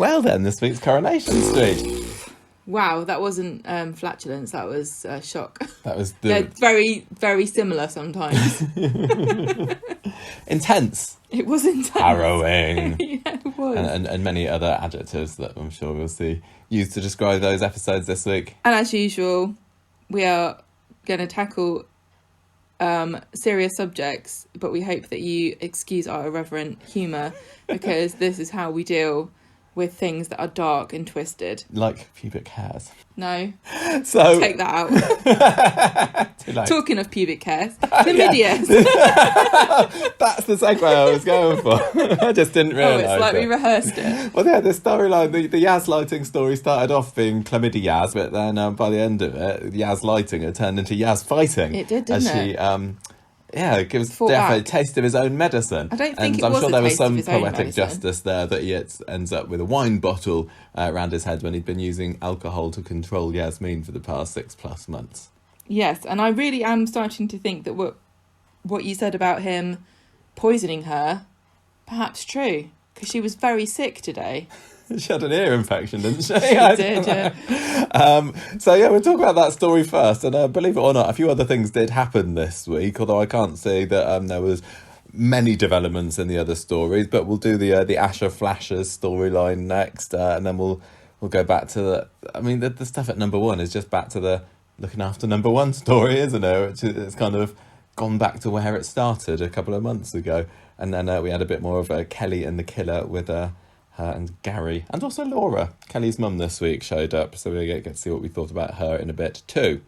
Well then, this week's Coronation Street. Wow, that wasn't flatulence, that was shock. That was They're very, very similar sometimes. intense. It was intense. Harrowing. Yeah, it was. And many other adjectives that I'm sure we'll see used to describe those episodes this week. And as usual, we are going to tackle serious subjects, but we hope that you excuse our irreverent humour, because this is how we deal with things that are dark and twisted. Like pubic hairs. No. So Take that out. Talking of pubic hairs, chlamydia. That's the segue I was going for. I just didn't realise. Oh, it's like we rehearsed it. Well, yeah, the storyline, the Yaz lighting story started off being chlamydia Yaz, but then by the end of it, Yaz lighting had turned into Yaz fighting. It did, didn't it? It gives Geoff a taste of his own medicine. I don't think I'm it was sure a there was taste of some his own poetic medicine. justice there that he ends up with a wine bottle around his head when he'd been using alcohol to control Yasmeen for the past 6+ months. Yes, and I really am starting to think that what you said about him poisoning her, perhaps true, because she was very sick today. She had an ear infection, didn't she? She did, yeah. So yeah, we'll talk about that story first. And believe it or not, a few other things did happen this week, although I can't say that there was many developments in the other stories. But we'll do the Asha Flashes storyline next, and then we'll go back to the stuff at number one is just back to the looking after number one story, isn't it? Which it's kind of gone back to where it started a couple of months ago. And then we had a bit more of Kelly and the Killer with her and Gary, and also Laura, Kelly's mum, this week showed up, so we get to see what we thought about her in a bit too.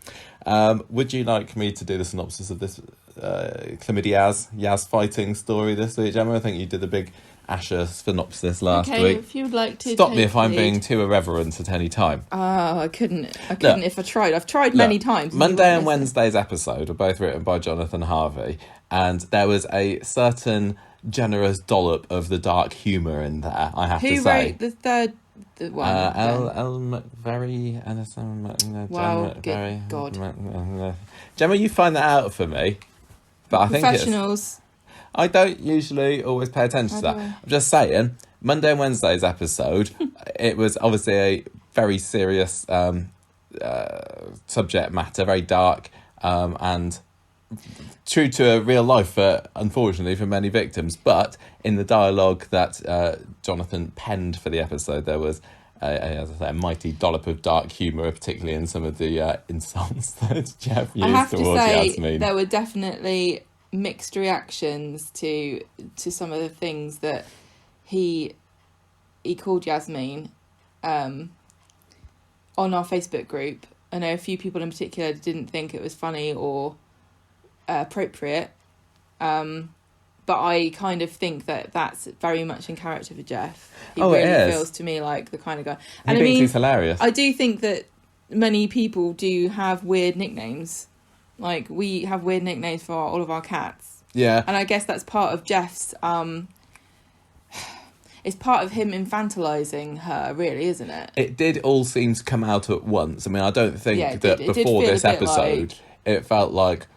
Would you like me to do the synopsis of this chlamydia Yaz fighting story this week, Gemma? I think you did the big Asha synopsis last week. If you'd like to stop me if I'm being too irreverent at any time. I couldn't if I tried. I've tried many times. Monday and Wednesday's episode are both written by Jonathan Harvey, and there was a certain generous dollop of the dark humour in there, I have to say. Who wrote the third one? L. McVery and Wow, good God. Gemma, you find that out for me. But I think Professionals. I don't usually always pay attention to that. I'm just saying, Monday and Wednesday's episode, it was obviously a very serious subject matter, very dark, and true to real life, unfortunately, for many victims. But in the dialogue that Jonathan penned for the episode, there was, as I say, a mighty dollop of dark humour, particularly in some of the insults that Geoff used I have to towards say, Yasmeen. there were definitely mixed reactions to some of the things that he called Yasmeen on our Facebook group. I know a few people in particular didn't think it was funny or appropriate, but I kind of think that that's very much in character for Geoff. He really feels to me like the kind of guy. And he thinks he's hilarious. I do think that many people do have weird nicknames. Like, we have weird nicknames for all of our cats. Yeah. And I guess that's part of Geoff's it's part of him infantilising her, really, isn't it? It did all seem to come out at once. I mean, I don't think that it before this feel episode, it felt like,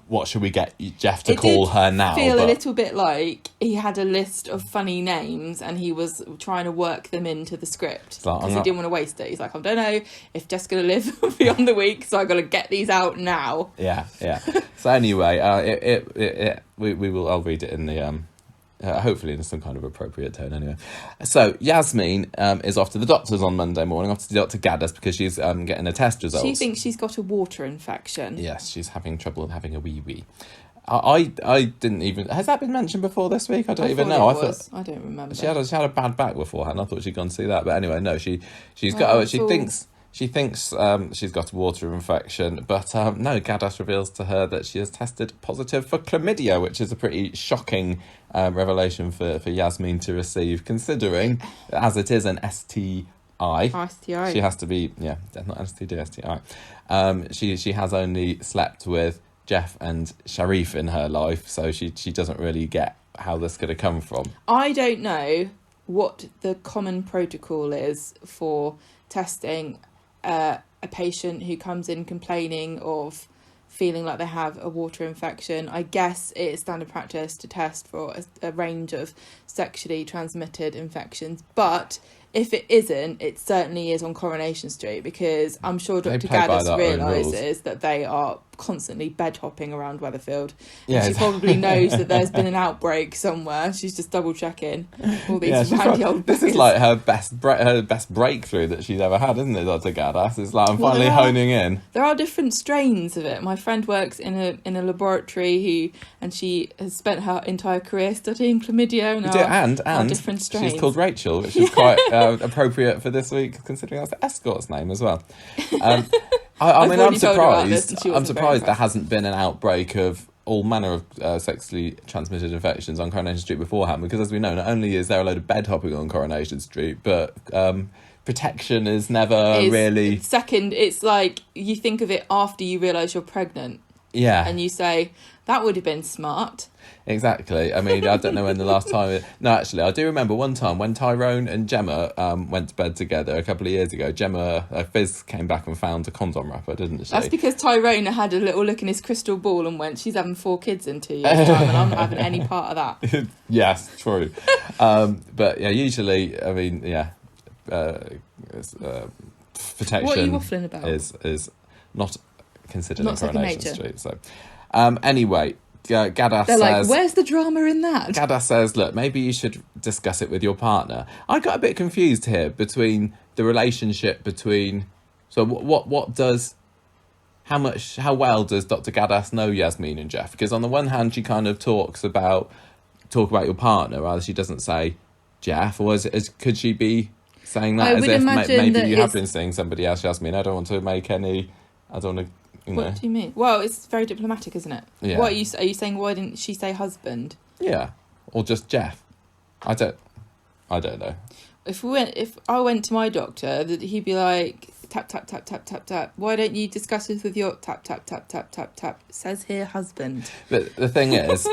what should we get Geoff to call her now? It did feel a little bit like he had a list of funny names and he was trying to work them into the script because he didn't want to waste it. He's like, I don't know if Jeff's going to live beyond the week, so I've got to get these out now. Yeah. So anyway, I'll read it in the hopefully in some kind of appropriate tone anyway. So Yasmeen is off to the doctor's on Monday morning, off to Dr. Gaddis because she's getting her test results. She thinks she's got a water infection. Yes, she's having trouble having a wee. I didn't even... Has that been mentioned before this week? I don't even know. I don't remember. She had a bad back beforehand. I thought she'd gone to see that. But anyway, no, she thinks she's got a water infection, but no, Gaddis reveals to her that she has tested positive for chlamydia, which is a pretty shocking revelation for Yasmeen to receive, considering, as it is an STI. She has to be, not STD, STI. She has only slept with Geoff and Sharif in her life, so she doesn't really get how this could have come from. I don't know what the common protocol is for testing a patient who comes in complaining of feeling like they have a water infection. I guess it is standard practice to test for a range of sexually transmitted infections, but if it isn't, it certainly is on Coronation Street, because I'm sure They Dr. play by Gaddis their own rules. realises that they are constantly bed hopping around Weatherfield. And Yeah, she probably knows that there's been an outbreak somewhere. She's just double checking all these randy old this is buggers. like her best breakthrough that she's ever had, isn't it, Dr. Gaddis? It's like, I'm finally honing in. There are different strains of it. My friend works in a laboratory and she has spent her entire career studying chlamydia and different strains. She's called Rachel, which is quite appropriate for this week, considering that's the escort's name as well. I mean, I'm surprised there hasn't been an outbreak of all manner of sexually transmitted infections on Coronation Street beforehand, because as we know, not only is there a load of bed hopping on Coronation Street, but protection is never really... Second, it's like you think of it after you realise you're pregnant. Yeah. And you say, that would have been smart. Exactly. I mean, I don't know when the last time... No, actually, I do remember one time when Tyrone and Gemma went to bed together a couple of years ago. Gemma, Fizz, came back and found a condom wrapper, didn't she? That's because Tyrone had a little look in his crystal ball and went, she's having 4 kids in 2 years' time and I'm not having any part of that. Yes, true. But yeah, usually, I mean, yeah, protection... What are you waffling about? ...is not considered not in Coronation nature. Street. So, anyway... Gaddis They're says, like, where's the drama in that? Gaddis says, look, maybe you should discuss it with your partner. I got a bit confused here between the relationship between... So what does... How well does Dr. Gaddis know Yasmeen and Geoff? Because on the one hand, she kind of talk about your partner, rather she doesn't say Geoff, or could she be saying that as if maybe you have been seeing somebody else, Yasmeen? I don't want to make any... I don't want to... What do you mean? Well, it's very diplomatic, isn't it? Yeah. What are you saying? Why didn't she say husband? Yeah, or just Geoff. I don't know. If I went to my doctor, he'd be like, tap tap tap tap tap tap. Why don't you discuss this with your tap tap tap tap tap tap? It says here husband. But the thing is,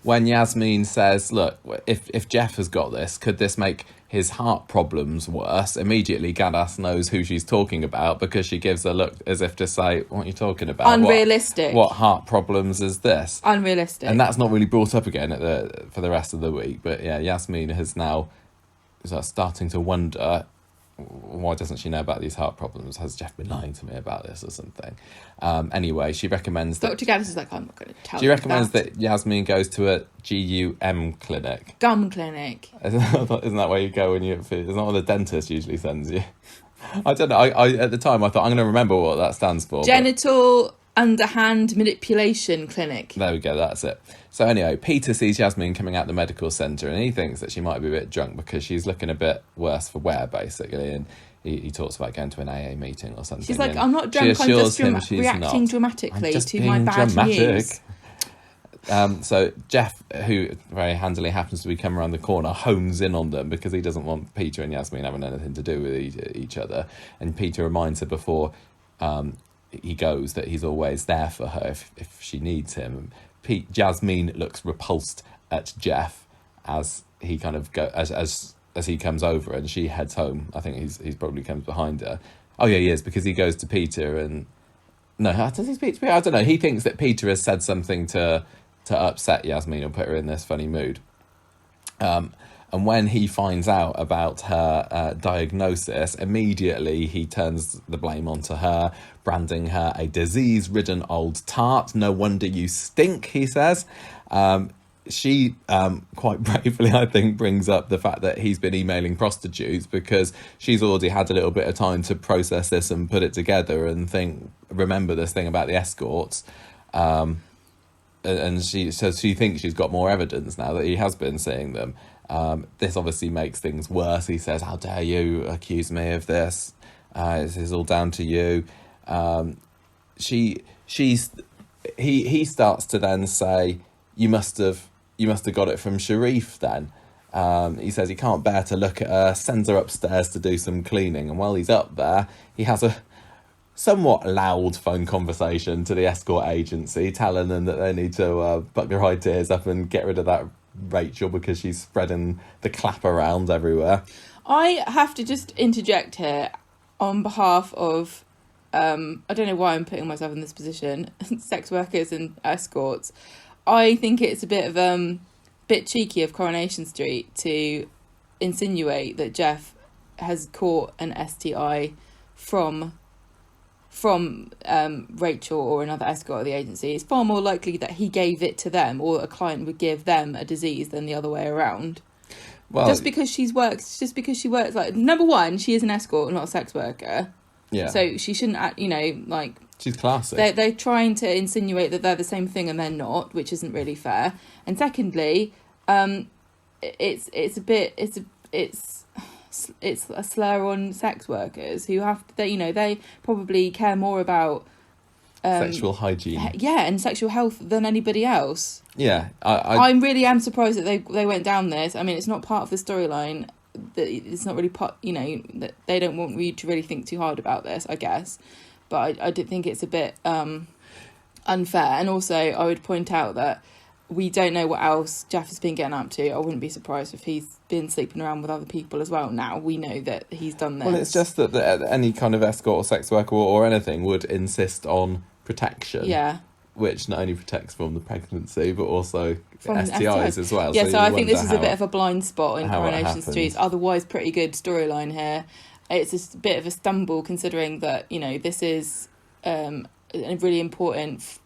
when Yasmeen says, look, if Geoff has got this, could this make his heart problems worse? Immediately Gaddis knows who she's talking about, because she gives a look as if to say, what are you talking about? Unrealistic. What heart problems is this? Unrealistic. And that's not really brought up again for the rest of the week. But yeah, Yasmeen has now starting to wonder, why doesn't she know about these heart problems? Has Geoff been lying to me about this or something? Anyway, she recommends that... Dr. Gaddis is like, I'm not going to tell you. She recommends that Yasmeen goes to a GUM clinic. Gum clinic. Isn't that where you go when it's not what the dentist usually sends you? I don't know. I at the time I thought, I'm going to remember what that stands for. Genital underhand manipulation clinic. There we go, that's it. So anyway, Peter sees Yasmeen coming out the medical centre and he thinks that she might be a bit drunk because she's looking a bit worse for wear, basically, and he talks about going to an AA meeting or something. She's like, I'm not drunk, I'm just reacting dramatically to my bad news. So Geoff, who very handily happens to be coming around the corner, hones in on them because he doesn't want Peter and Yasmeen having anything to do with each other. And Peter reminds her before he goes that he's always there for her if she needs him. Yasmeen looks repulsed at Geoff as he kind of as he comes over, and she heads home. I think he's probably comes behind her. Oh yeah, he is, because he goes to Peter and does he speak to Peter? I don't know. He thinks that Peter has said something to upset Yasmeen or put her in this funny mood. And when he finds out about her diagnosis, immediately he turns the blame onto her, branding her a disease-ridden old tart. No wonder you stink, he says. She quite bravely, I think, brings up the fact that he's been emailing prostitutes, because she's already had a little bit of time to process this and put it together and remember this thing about the escorts. And she says she thinks she's got more evidence now that he has been seeing them. This obviously makes things worse. He says, how dare you accuse me of this? This is all down to you. He starts to then say, you must have got it from Sharif then. He says he can't bear to look at her, sends her upstairs to do some cleaning, and while he's up there, he has a somewhat loud phone conversation to the escort agency, telling them that they need to buck their ideas up and get rid of that Rachel because she's spreading the clap around everywhere. I have to just interject here on behalf of, I don't know why I'm putting myself in this position, sex workers and escorts. I think it's a bit cheeky of Coronation Street to insinuate that Geoff has caught an STI from Rachel or another escort of the agency, it's far more likely that he gave it to them, or a client would give them a disease, than the other way around. Well, just because she works, like, number one, she is an escort, not a sex worker. Yeah. So she shouldn't act, like, she's classy. They're trying to insinuate that they're the same thing and they're not, which isn't really fair. And secondly, it's a slur on sex workers who they probably care more about sexual hygiene, and sexual health than anybody else. Yeah, I really am surprised that they went down this. I mean, it's not part of the storyline. That it's not really part. That they don't want you to really think too hard about this, I guess. But I did think it's a bit unfair. And also, I would point out that we don't know what else Geoff has been getting up to. I wouldn't be surprised if he's been sleeping around with other people as well. Now we know that he's done this. Well, it's just that any kind of escort or sex worker or anything would insist on protection. Yeah. Which not only protects from the pregnancy, but also from STIs as well. Yeah, so I think this is a bit of a blind spot in Coronation Street's otherwise pretty good storyline here. It's a bit of a stumble, considering that, this is a really important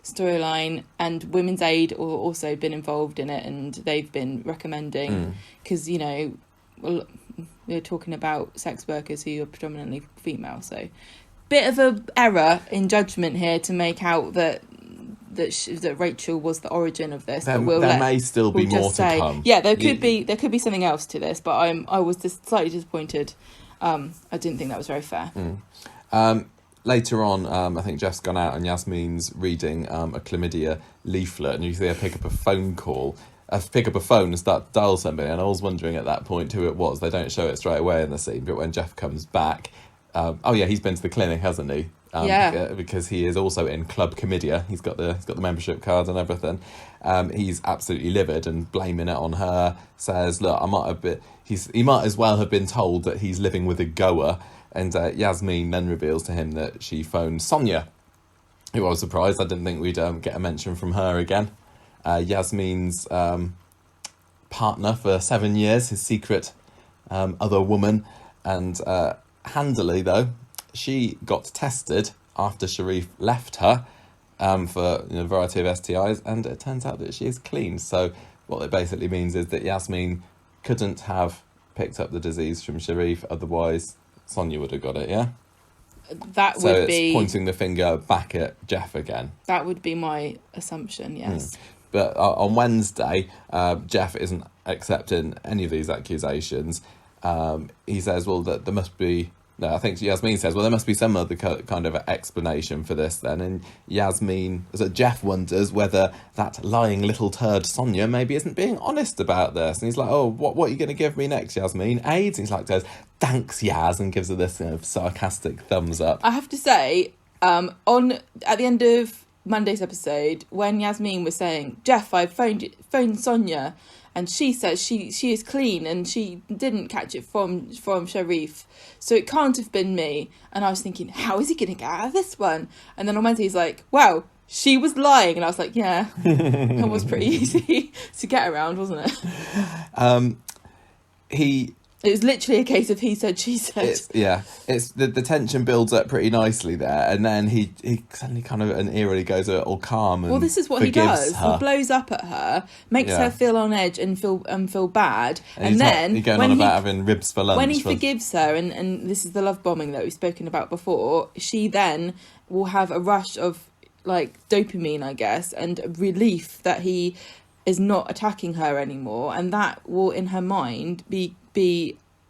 storyline, and Women's Aid also been involved in it, and they've been recommending, because we're talking about sex workers who are predominantly female, so bit of a error in judgment here to make out that Rachel was the origin of this. There may still be more to come. Yeah, there could be something else to this, but I was just slightly disappointed. I didn't think that was very fair. Later on, I think Geoff's gone out and Yasmeen's reading a chlamydia leaflet, and you see her pick up a phone and start to dial somebody, and I was wondering at that point who it was. They don't show it straight away in the scene, but when Geoff comes back, he's been to the clinic, hasn't he? Because he is also in Club Chlamydia. He's got the membership card and everything. He's absolutely livid and blaming it on her. Says, "Look, he might as well have been told that he's living with a goer." And Yasmeen then reveals to him that she phoned Sonia, who I was surprised. I didn't think we'd get a mention from her again. Yasmeen's partner for 7 years, his secret other woman, and handily though, she got tested after Sharif left her for a variety of STIs, and it turns out that she is clean. So what it basically means is that Yasmeen couldn't have picked up the disease from Sharif, otherwise Sonia would have got it, yeah? So it's pointing the finger back at Geoff again. That would be my assumption, yes. But on Wednesday, Geoff isn't accepting any of these accusations. He says, well, that there must be... No, I think Yasmeen says, well, there must be some other kind of explanation for this then. And Geoff wonders whether that lying little turd Sonia maybe isn't being honest about this. And he's like, oh, what are you going to give me next, Yasmeen? AIDS? And he's like, says, thanks, Yas, and gives her this sarcastic thumbs up. I have to say, at the end of Monday's episode, when Yasmeen was saying, Geoff, I phoned Sonia, and she says she is clean and she didn't catch it from Sharif, so it can't have been me. And I was thinking, how is he going to get out of this one? And then on Wednesday he's like, wow, she was lying. And I was like, yeah, that was pretty easy to get around, wasn't it? It was literally a case of he said, she said. It's the tension builds up pretty nicely there, and then he suddenly kind of eerily goes all calm and this is what he does. He blows up at her, makes her feel on edge and feel bad, and then he's going on about having ribs for lunch. When he forgives her, and this is the love bombing that we've spoken about before, she then will have a rush of like dopamine, I guess, and relief that he is not attacking her anymore, and that will in her mind be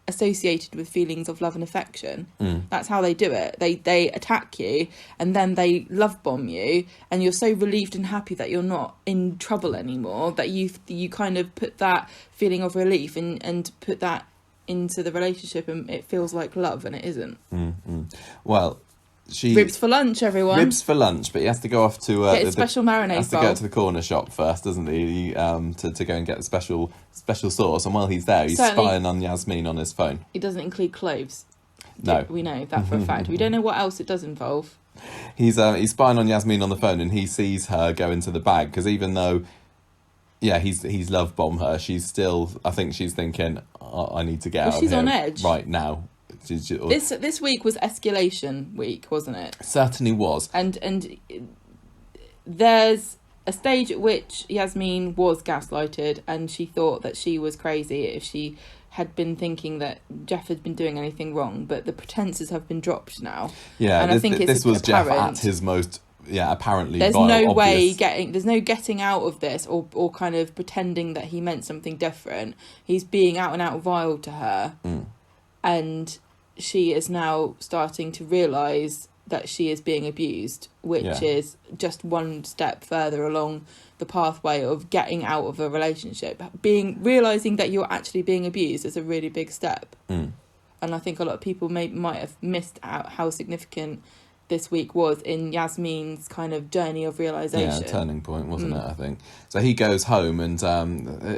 associated with feelings of love and affection. That's how they do it. They attack you and then they love bomb you, and you're so relieved and happy that you're not in trouble anymore, that you kind of put that feeling of relief and put that into the relationship, and it feels like love, and it isn't. Well, ribs for lunch, everyone. Ribs for lunch, but he has to go off to get his special marinade bowl. Has to go to the corner shop first, doesn't he? To go and get the special sauce. And while he's there, he's spying on Yasmeen on his phone. It doesn't include cloves. No, we know that for a fact. We don't know what else it does involve. He's spying on Yasmeen on the phone, and he sees her go into the bag, because even though Yeah, he's love bombed her. She's still, I think she's thinking, I need to get out of she's here on edge right now. This week was escalation week, wasn't it? Certainly was. And there's a stage at which Yasmeen was gaslighted, and she thought that she was crazy if she had been thinking that Geoff had been doing anything wrong, but the pretenses have been dropped now. Yeah, and I think this was Geoff apparent. at his most, apparently There's vile, no obvious. there's no getting out of this, or kind of pretending that he meant something different. He's being out and out vile to her, and she is now starting to realise that she is being abused, which is just one step further along the pathway of getting out of a relationship. Realising that you're actually being abused is a really big step. And I think a lot of people might have missed out how significant this week was in Yasmeen's kind of journey of realisation. Yeah, turning point, wasn't it, I think. So he goes home and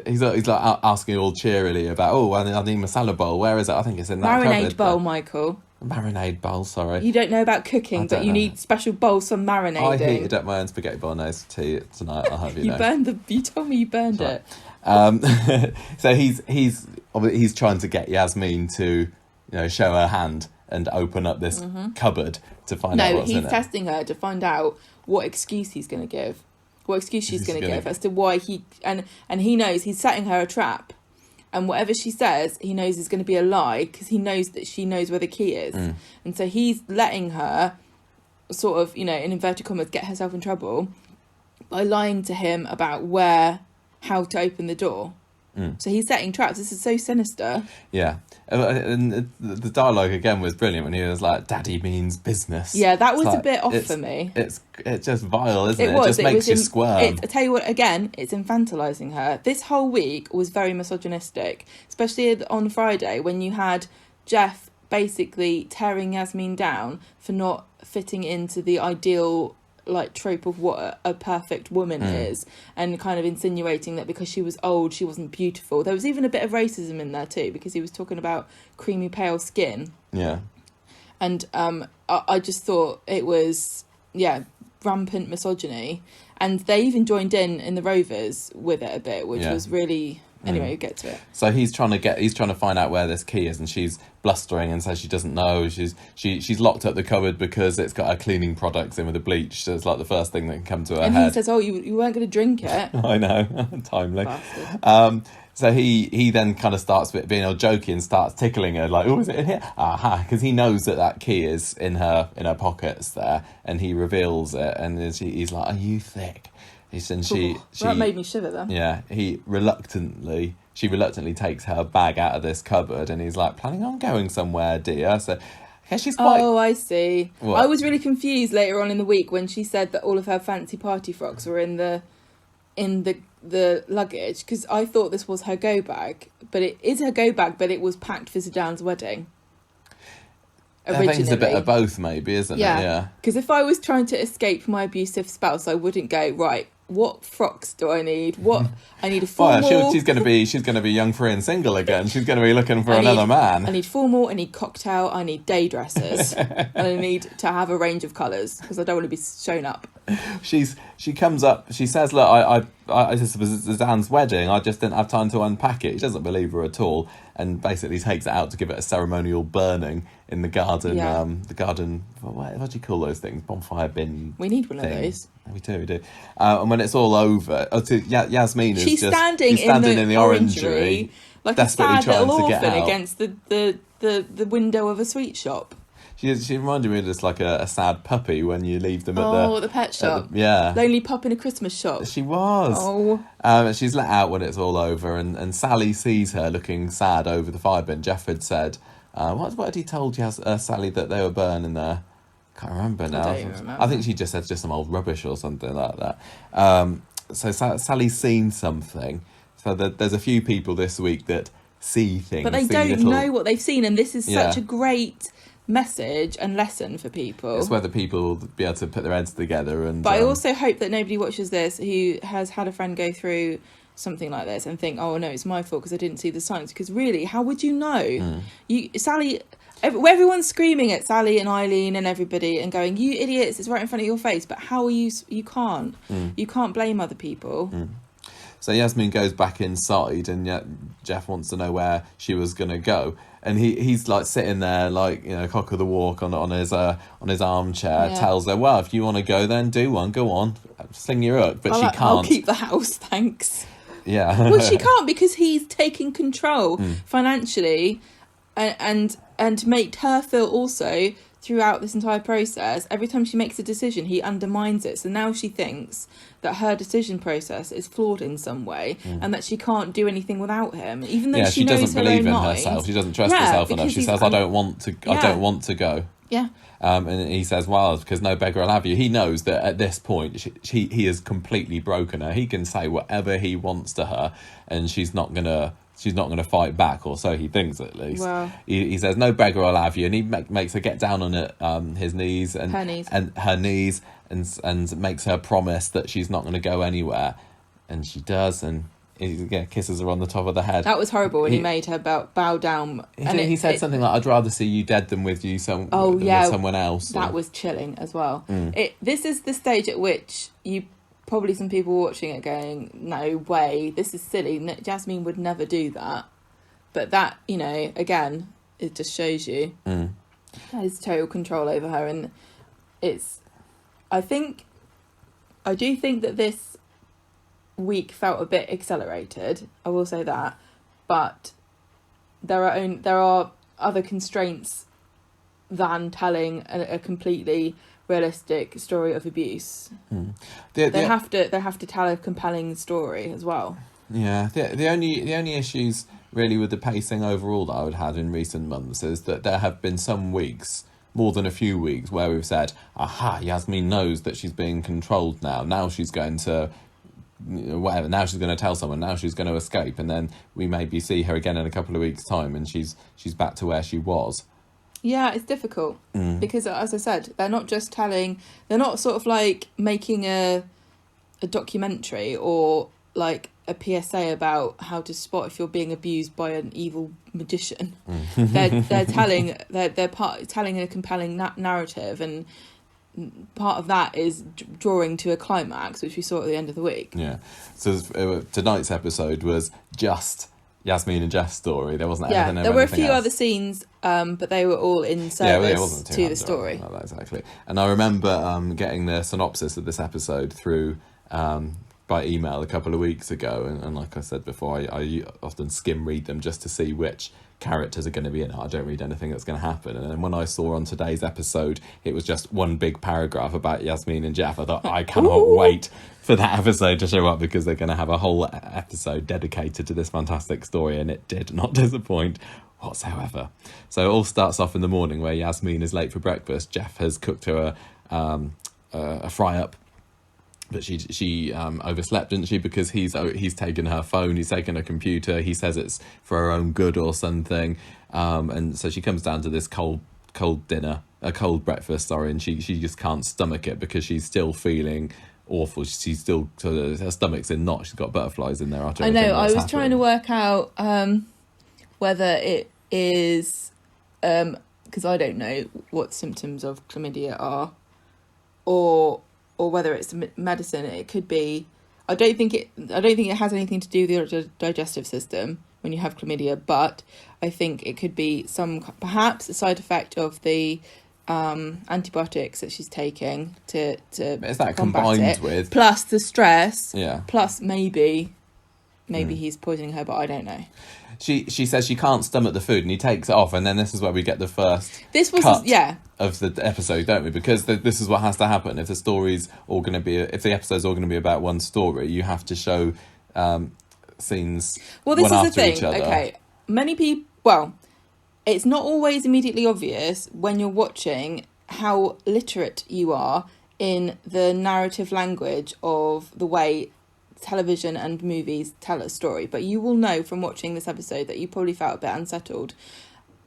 he's like asking all cheerily about, I need masala bowl. Where is it? I think it's in that Marinade cupboard. bowl, Michael. Marinade bowl, sorry. You don't know about cooking, but you need special bowls for marinating. I heated up my own spaghetti bolognese for tea tonight, I'll have you know. You told me you burned it. So he's trying to get Yasmeen to, show her hand and open up this cupboard to find out what's in it. No, he's testing her to find out what excuse he's going to give. What excuse she's going to give as to why he... And he knows he's setting her a trap. And whatever she says, he knows is going to be a lie, because he knows that she knows where the key is. And so he's letting her sort of, in inverted commas, get herself in trouble by lying to him about how to open the door. So he's setting traps. This is so sinister. Yeah. And the dialogue again was brilliant when he was like, "Daddy means business." Yeah, that was a bit off for me. It's just vile, isn't it? It just makes you squirm. I tell you what, again, it's infantilising her. This whole week was very misogynistic, especially on Friday when you had Geoff basically tearing Yasmeen down for not fitting into the ideal trope of what a perfect woman is, and kind of insinuating that because she was old she wasn't beautiful. There was even a bit of racism in there too, because he was talking about creamy pale skin. And I just thought it was rampant misogyny, and they even joined in the Rovers with it a bit, which was really... Anyway, we'll get to it. So he's trying to find out where this key is, and she's blustering and says she doesn't know. She's locked up the cupboard because it's got her cleaning products in with the bleach. So it's like the first thing that can come to her head. And he says, you weren't going to drink it. I know, timely. So he then kind of starts being all jokey and starts tickling her, like, is it in here? Because he knows that key is in her pockets there, and he reveals it, and he's like, are you thick? That made me shiver then. Yeah, she reluctantly takes her bag out of this cupboard, and he's like, planning on going somewhere, dear? So yeah, she's quite... Oh, I see. What? I was really confused later on in the week when she said that all of her fancy party frocks were in the luggage, because I thought this was her go bag, but it is her go bag, but it was packed for Zidane's wedding. Originally. I think it's a bit of both, maybe, isn't it? Yeah. Because if I was trying to escape my abusive spouse, I wouldn't go, right, what frocks do I need? I need a formal... Well, she's going to be young, free and single again. She's going to be looking for another man. I need formal, I need cocktail, I need day dresses. And I need to have a range of colours, because I don't want to be shown up. She comes up, she says, look, I this was Zidane's wedding, I just didn't have time to unpack it. He doesn't believe her at all, and basically takes it out to give it a ceremonial burning in the garden. The garden, what do you call those things? Bonfire bin. We need one of those. We do. And when it's all over, Yasmeen is standing in the orangery, like a sad little orphan against the window of a sweet shop. She reminded me of just like a sad puppy when you leave them at the pet shop. Lonely pup in a Christmas shop. She was. She's let out when it's all over, and Sally sees her looking sad over the fire bin. Geoff had said, what had he told Sally that they were burning there? Can't remember now. I think she just said just some old rubbish or something like that. So Sally's seen something. So there's a few people this week that see things. But they don't know what they've seen, and this is such a great message and lesson for people. It's whether people will be able to put their heads together. But I also hope that nobody watches this who has had a friend go through something like this and think, oh no, it's my fault because I didn't see the signs. Because really, how would you know? Everyone's screaming at Sally and Eileen and everybody and going, you idiots, it's right in front of your face. But how are you can't blame other people. So Yasmeen goes back inside, and yet Geoff wants to know where she was going to go. And he's like sitting there, like, you know, cock of the walk on his armchair. Yeah. Tells her, well, if you want to go, then do one. Go on, sling your hook. But she can't. I'll keep the house, thanks. Yeah. Well, she can't, because he's taking control financially, and made her feel also throughout this entire process. Every time she makes a decision, he undermines it. So now she thinks that her decision process is flawed in some way, and that she can't do anything without him, even though she knows doesn't her believe own in mind. herself. She doesn't trust herself enough. She says, I don't want to go. Yeah. And he says, well, because no beggar will have you. He knows that at this point he has completely broken her. He can say whatever he wants to her, and she's not gonna fight back, or so he thinks at least. Well, he says, no beggar will have you, and he makes her get down on his knees and her knees and makes her promise that she's not going to go anywhere, and she does, and he kisses her on the top of the head. That was horrible when he made her bow down. He said something like, I'd rather see you dead than with you with someone else. That was chilling as well. This is the stage at which probably some people watching it going, no way, this is silly. Yasmeen would never do that. But that, you know, again, it just shows you his total control over her. And I do think that this week felt a bit accelerated, I will say that, but there are other constraints than telling a completely realistic story of abuse. They have to tell a compelling story as well. Yeah, the only issues really with the pacing overall that I would have in recent months is that there have been some weeks, more than a few weeks, where we've said, aha, Yasmeen knows that she's being controlled now she's going to whatever, now she's going to tell someone, now she's going to escape, and then we maybe see her again in a couple of weeks' time and she's back to where she was. Yeah, it's difficult because, as I said, they're not just telling, they're not sort of like making a documentary or like a PSA about how to spot if you're being abused by an evil magician. They're telling a compelling narrative, and part of that is drawing to a climax, which we saw at the end of the week. Yeah. So tonight's episode was just Yasmeen and Geoff's story. There wasn't anything. There were a few other scenes, but they were all in service to the story. No, exactly. And I remember getting the synopsis of this episode through by email a couple of weeks ago, and like I said before, I often skim read them just to see which characters are going to be in it. I don't read anything that's going to happen. And then when I saw on today's episode it was just one big paragraph about Yasmeen and Geoff, I thought, I cannot wait for that episode to show up, because they're going to have a whole episode dedicated to this fantastic story, and it did not disappoint whatsoever. So it all starts off in the morning where Yasmeen is late for breakfast. Geoff has cooked her a fry-up, but she overslept, didn't she? Because he's taken her phone, he's taken her computer. He says it's for her own good or something, and so she comes down to this cold breakfast, and she just can't stomach it because she's still feeling awful. She's still, her stomach's in knots. She's got butterflies in there. I know. I was trying to work out whether it is because I don't know what symptoms of chlamydia are, or whether it's medicine. It could be. I don't think it has anything to do with your digestive system when you have chlamydia, but I think it could be perhaps a side effect of the antibiotics that she's taking to is that combat combined it, with plus the stress, yeah, plus maybe he's poisoning her, but I don't know. She says she can't stomach the food, and he takes it off, and then this is where we get the first cut of the episode, don't we? Because this is what has to happen if the episode's all going to be about one story. You have to show scenes. Well, this one is the after thing. each other. Okay, many people. Well, it's not always immediately obvious when you're watching how literate you are in the narrative language of the way television and movies tell a story, but you will know from watching this episode that you probably felt a bit unsettled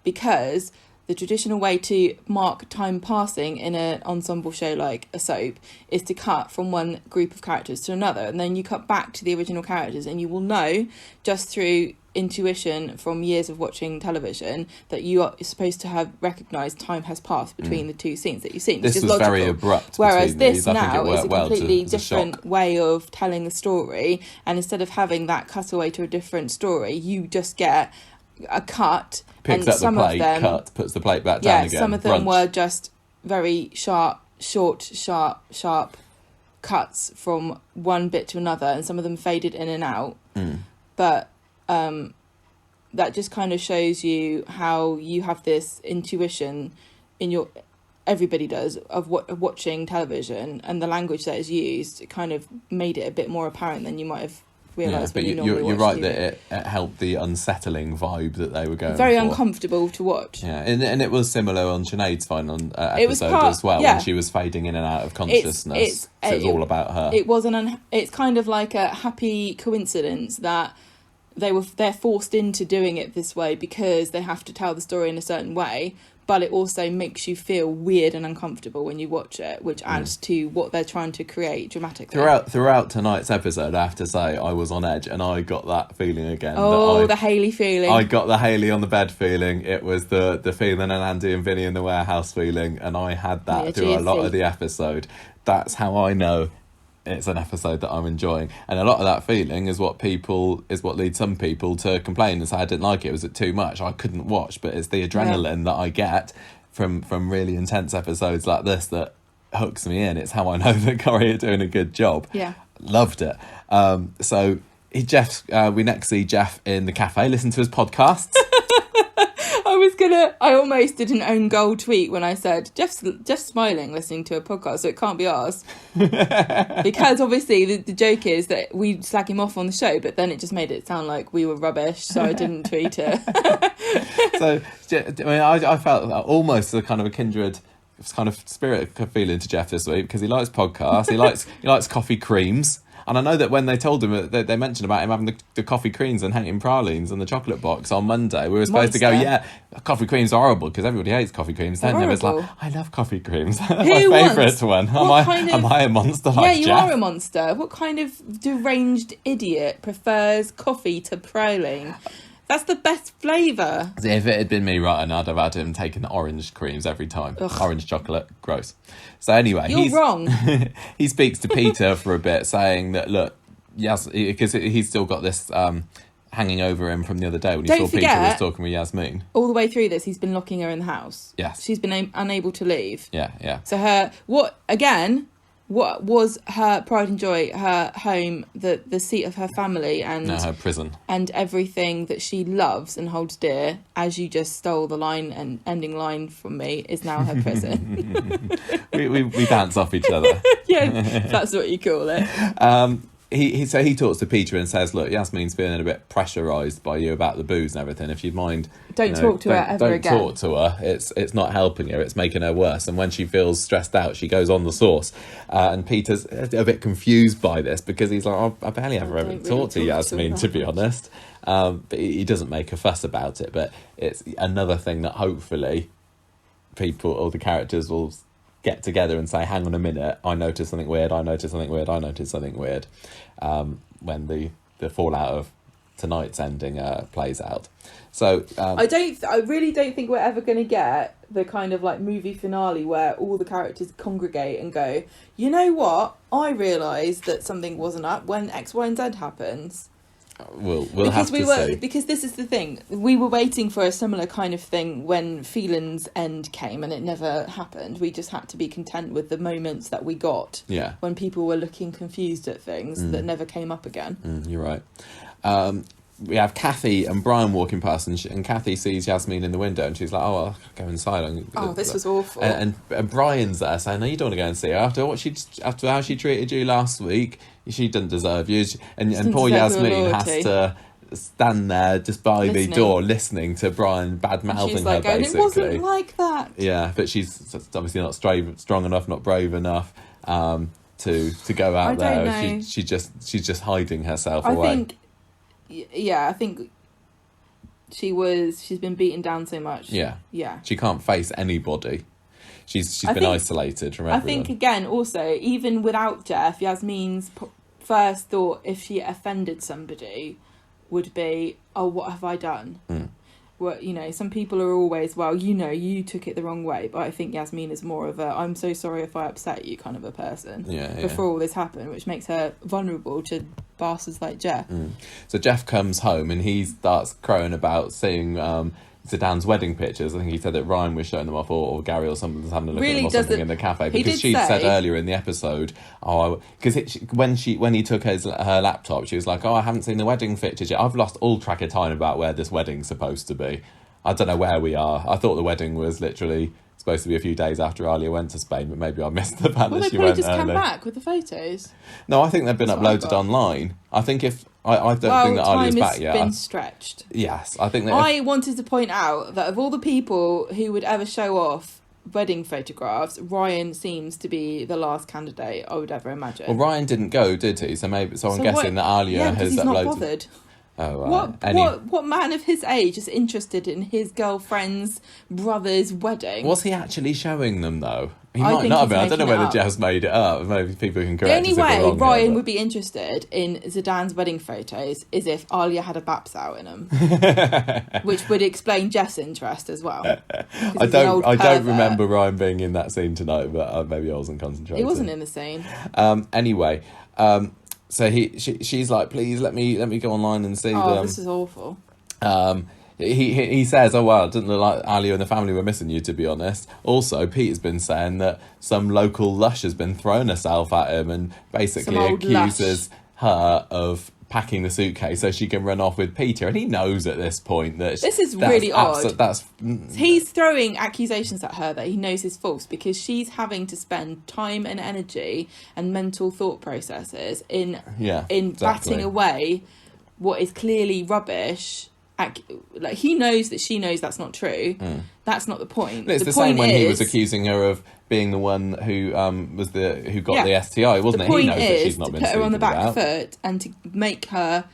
because the traditional way to mark time passing in an ensemble show like a soap is to cut from one group of characters to another, and then you cut back to the original characters, and you will know just through intuition from years of watching television that you are supposed to have recognised time has passed between the two scenes that you've seen. This was very abrupt. Whereas this these. I think now it is a well completely to different shock. way of telling the story, and instead of having that cutaway to a different story, you just get a cut. Picks and up the some plate, of them, cut, puts the plate back down again. Some of them brunch. were just very sharp cuts from one bit to another, and some of them faded in and out. But that just kind of shows you how you have this intuition in your, everybody does, of watching television, and the language that is used kind of made it a bit more apparent than you might have realised. But you're right that it helped the unsettling vibe that they were going very for. uncomfortable to watch. Yeah, and it was similar on Sinead's final It was episode as well, yeah. when she was fading in and out of consciousness. So it was all about her. It was it's kind of like a happy coincidence that they're forced into doing it this way because they have to tell the story in a certain way, but it also makes you feel weird and uncomfortable when you watch it, which adds to what they're trying to create dramatically. Throughout tonight's episode, I have to say, I was on edge, and I got that feeling again. Oh, the Hayley feeling. I got the Hayley on the bed feeling. It was the feeling and Andy and Vinny in the warehouse feeling, and I had that through a lot of the episode. That's how I know it's an episode that I'm enjoying, and a lot of that feeling is what leads some people to complain and say I didn't like it. Was it too much? I couldn't watch. But it's the adrenaline that I get from really intense episodes like this that hooks me in. It's how I know that Corrie are doing a good job. Yeah, loved it. So we next see Geoff in the cafe. Listen to his podcasts. I almost did an own goal tweet when I said Geoff's smiling listening to a podcast, so it can't be ours. Because obviously the joke is that we slag him off on the show, but then it just made it sound like we were rubbish, so I didn't tweet it. So I felt almost a kind of a kindred kind of spirit feeling to Geoff this week, because he likes podcasts, he likes coffee creams. And I know that when they told him, they mentioned about him having the coffee creams and hating pralines and the chocolate box on Monday, we were supposed to go, coffee creams are horrible, because everybody hates coffee creams. Then it was like, I love coffee creams. My favourite one. Am I a monster like Geoff? Yeah, you are a monster. What kind of deranged idiot prefers coffee to praline? That's the best flavour. If it had been me, right, and I'd have had him taking orange creams every time. Ugh. Orange chocolate, gross. So anyway, You're wrong. He speaks to Peter for a bit, saying that, look, yes, because he's still got this hanging over him from the other day when he saw Peter was talking with Yasmeen. All the way through this, he's been locking her in the house. Yes. She's been unable to leave. Yeah. So what was her pride and joy, her home, the seat of her family, and her prison, and everything that she loves and holds dear, as you just stole the line and ending line from me, is now her prison. we bounce off each other. Yeah, that's what you call it. He talks to Peter and says, look, Yasmeen's feeling a bit pressurised by you about the booze and everything. If you'd mind, don't talk to her ever again. Don't talk to her. It's not helping her. It's making her worse. And when she feels stressed out, she goes on the sauce. And Peter's a bit confused by this, because he's like, I barely ever talk to Yasmeen, to be honest. But he doesn't make a fuss about it. But it's another thing that hopefully people or the characters will get together and say, hang on a minute, I noticed something weird, when the fallout of tonight's ending plays out. So I really don't think we're ever going to get the kind of like movie finale where all the characters congregate and go, you know what, I realised that something wasn't up when X, Y and Z happens. We'll have to see. Because this is the thing. We were waiting for a similar kind of thing when Phelan's end came, and it never happened. We just had to be content with the moments that we got when people were looking confused at things that never came up again. You're right. We have Kathy and Brian walking past, and Kathy sees Yasmeen in the window, and she's like, oh, I'll go inside. This was awful. And Brian's there saying, no, you don't want to go and see her. After how she treated you last week, she doesn't deserve you. And poor Yasmeen has to stand there just by the door listening to Brian bad-mouthing her, basically. It wasn't like that. Yeah, but she's obviously not strong enough, not brave enough to go out there. She's just hiding herself away. I think she's been beaten down so much. Yeah. Yeah. She can't face anybody. She's been isolated from everyone. I think, again, also, even without Geoff, Yasmeen's first thought, if she offended somebody, would be, oh, what have I done? Well, you know, some people are always, well, you know, you took it the wrong way. But I think Yasmeen is more of a, I'm so sorry if I upset you kind of a person. Before all this happened, which makes her vulnerable to bastards like Geoff. So Geoff comes home and he starts crowing about seeing Zidane's wedding pictures. I think he said that Ryan was showing them off, or Gary or something was having a look at them or something in the cafe, because she said earlier in the episode, because when he took her laptop, she was like, I haven't seen the wedding pictures yet. I've lost all track of time about where this wedding's supposed to be. I don't know where we are. I thought the wedding was literally supposed to be a few days after Alia went to Spain, but maybe I missed the fact that she went. Well, they probably just came back with the photos. No, I think they've been uploaded online. I think I don't think that Alia's back yet. Time has been stretched. Yes, I think that. I wanted to point out that of all the people who would ever show off wedding photographs, Ryan seems to be the last candidate I would ever imagine. Well, Ryan didn't go, did he? So I'm guessing that Alia has he's uploaded. Not bothered. Oh, What man of his age is interested in his girlfriend's brother's wedding? Was he actually showing them though? He I might think not have he's been. I don't know making it whether up. Geoff's made it up. Maybe people can The correct only us if we're way wrong Ryan here, would be interested in Zidane's wedding photos is if Alia had a baps out in them, which would explain Jeff's interest as well. I don't remember Ryan being in that scene tonight, but maybe I wasn't concentrating. He wasn't in the scene. Anyway, so she's like, please let me go online and see them. Oh, this is awful. He says, oh wow, it doesn't look like Alia and the family were missing you, to be honest. Also, Pete's been saying that some local lush has been throwing herself at him and basically accuses her of packing the suitcase so she can run off with Peter, and he knows at this point that this is really odd. He's He's throwing accusations at her that he knows is false, because she's having to spend time and energy and mental thought processes in batting away what is clearly rubbish. Like, he knows that she knows that's not true. That's not the point. It's the same when he was accusing her of being the one who got the STI, wasn't it? He knows that she's not been to put her on the back about. foot and to make her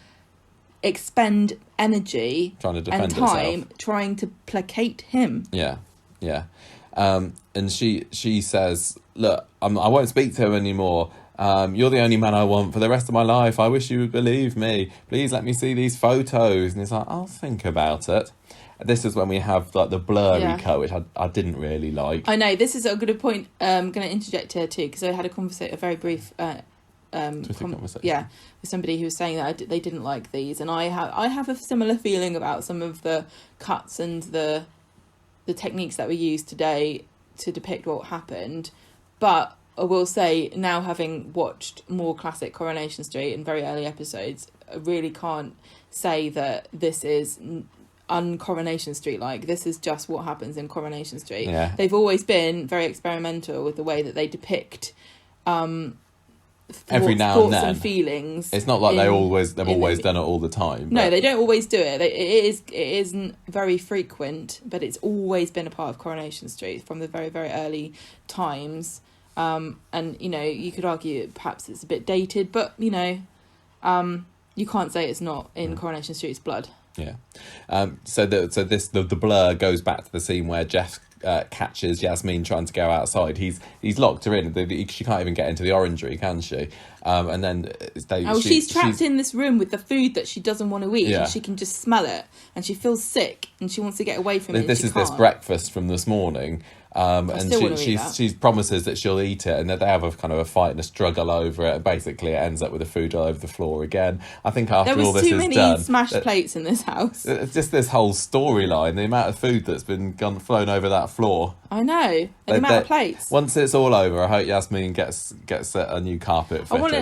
expend energy Trying to defend and time herself. trying to placate him. Yeah. And she says, look, I won't speak to him anymore. You're the only man I want for the rest of my life. I wish you would believe me. Please let me see these photos. And he's like, I'll think about it. This is when we have like the blurry cut, which I didn't really like. I know, this is a good point. I'm going to interject here too, because I had a very brief conversation. With somebody who was saying that they didn't like these, and I have a similar feeling about some of the cuts and the techniques that were used today to depict what happened. But I will say, now having watched more classic Coronation Street in very early episodes, I really can't say that this is un-Coronation Street. Like, this is just what happens in Coronation Street. Yeah. They've always been very experimental with the way that they depict every now and then and feelings. It's not like they've always done it all the time. No, they don't always do it. It isn't very frequent, but it's always been a part of Coronation Street from the very, very early times. And you know, you could argue perhaps it's a bit dated, but you know, you can't say it's not in Coronation Street's blood. Yeah. So the blur goes back to the scene where Geoff catches Yasmeen trying to go outside. He's locked her in. She can't even get into the orangery, can she? And then she's trapped in this room with the food that she doesn't want to eat, Yeah. and she can just smell it, and she feels sick, and she wants to get away from it. This breakfast from this morning. And she promises that she'll eat it, and that they have a kind of a fight and a struggle over it, and basically it ends up with the food all over the floor again. I think after all this is done, there was too many smashed plates in this house. It's just this whole storyline, the amount of food that's been flown over that floor. I know, and the amount of plates. Once it's all over, I hope Yasmeen gets a new carpet fitted.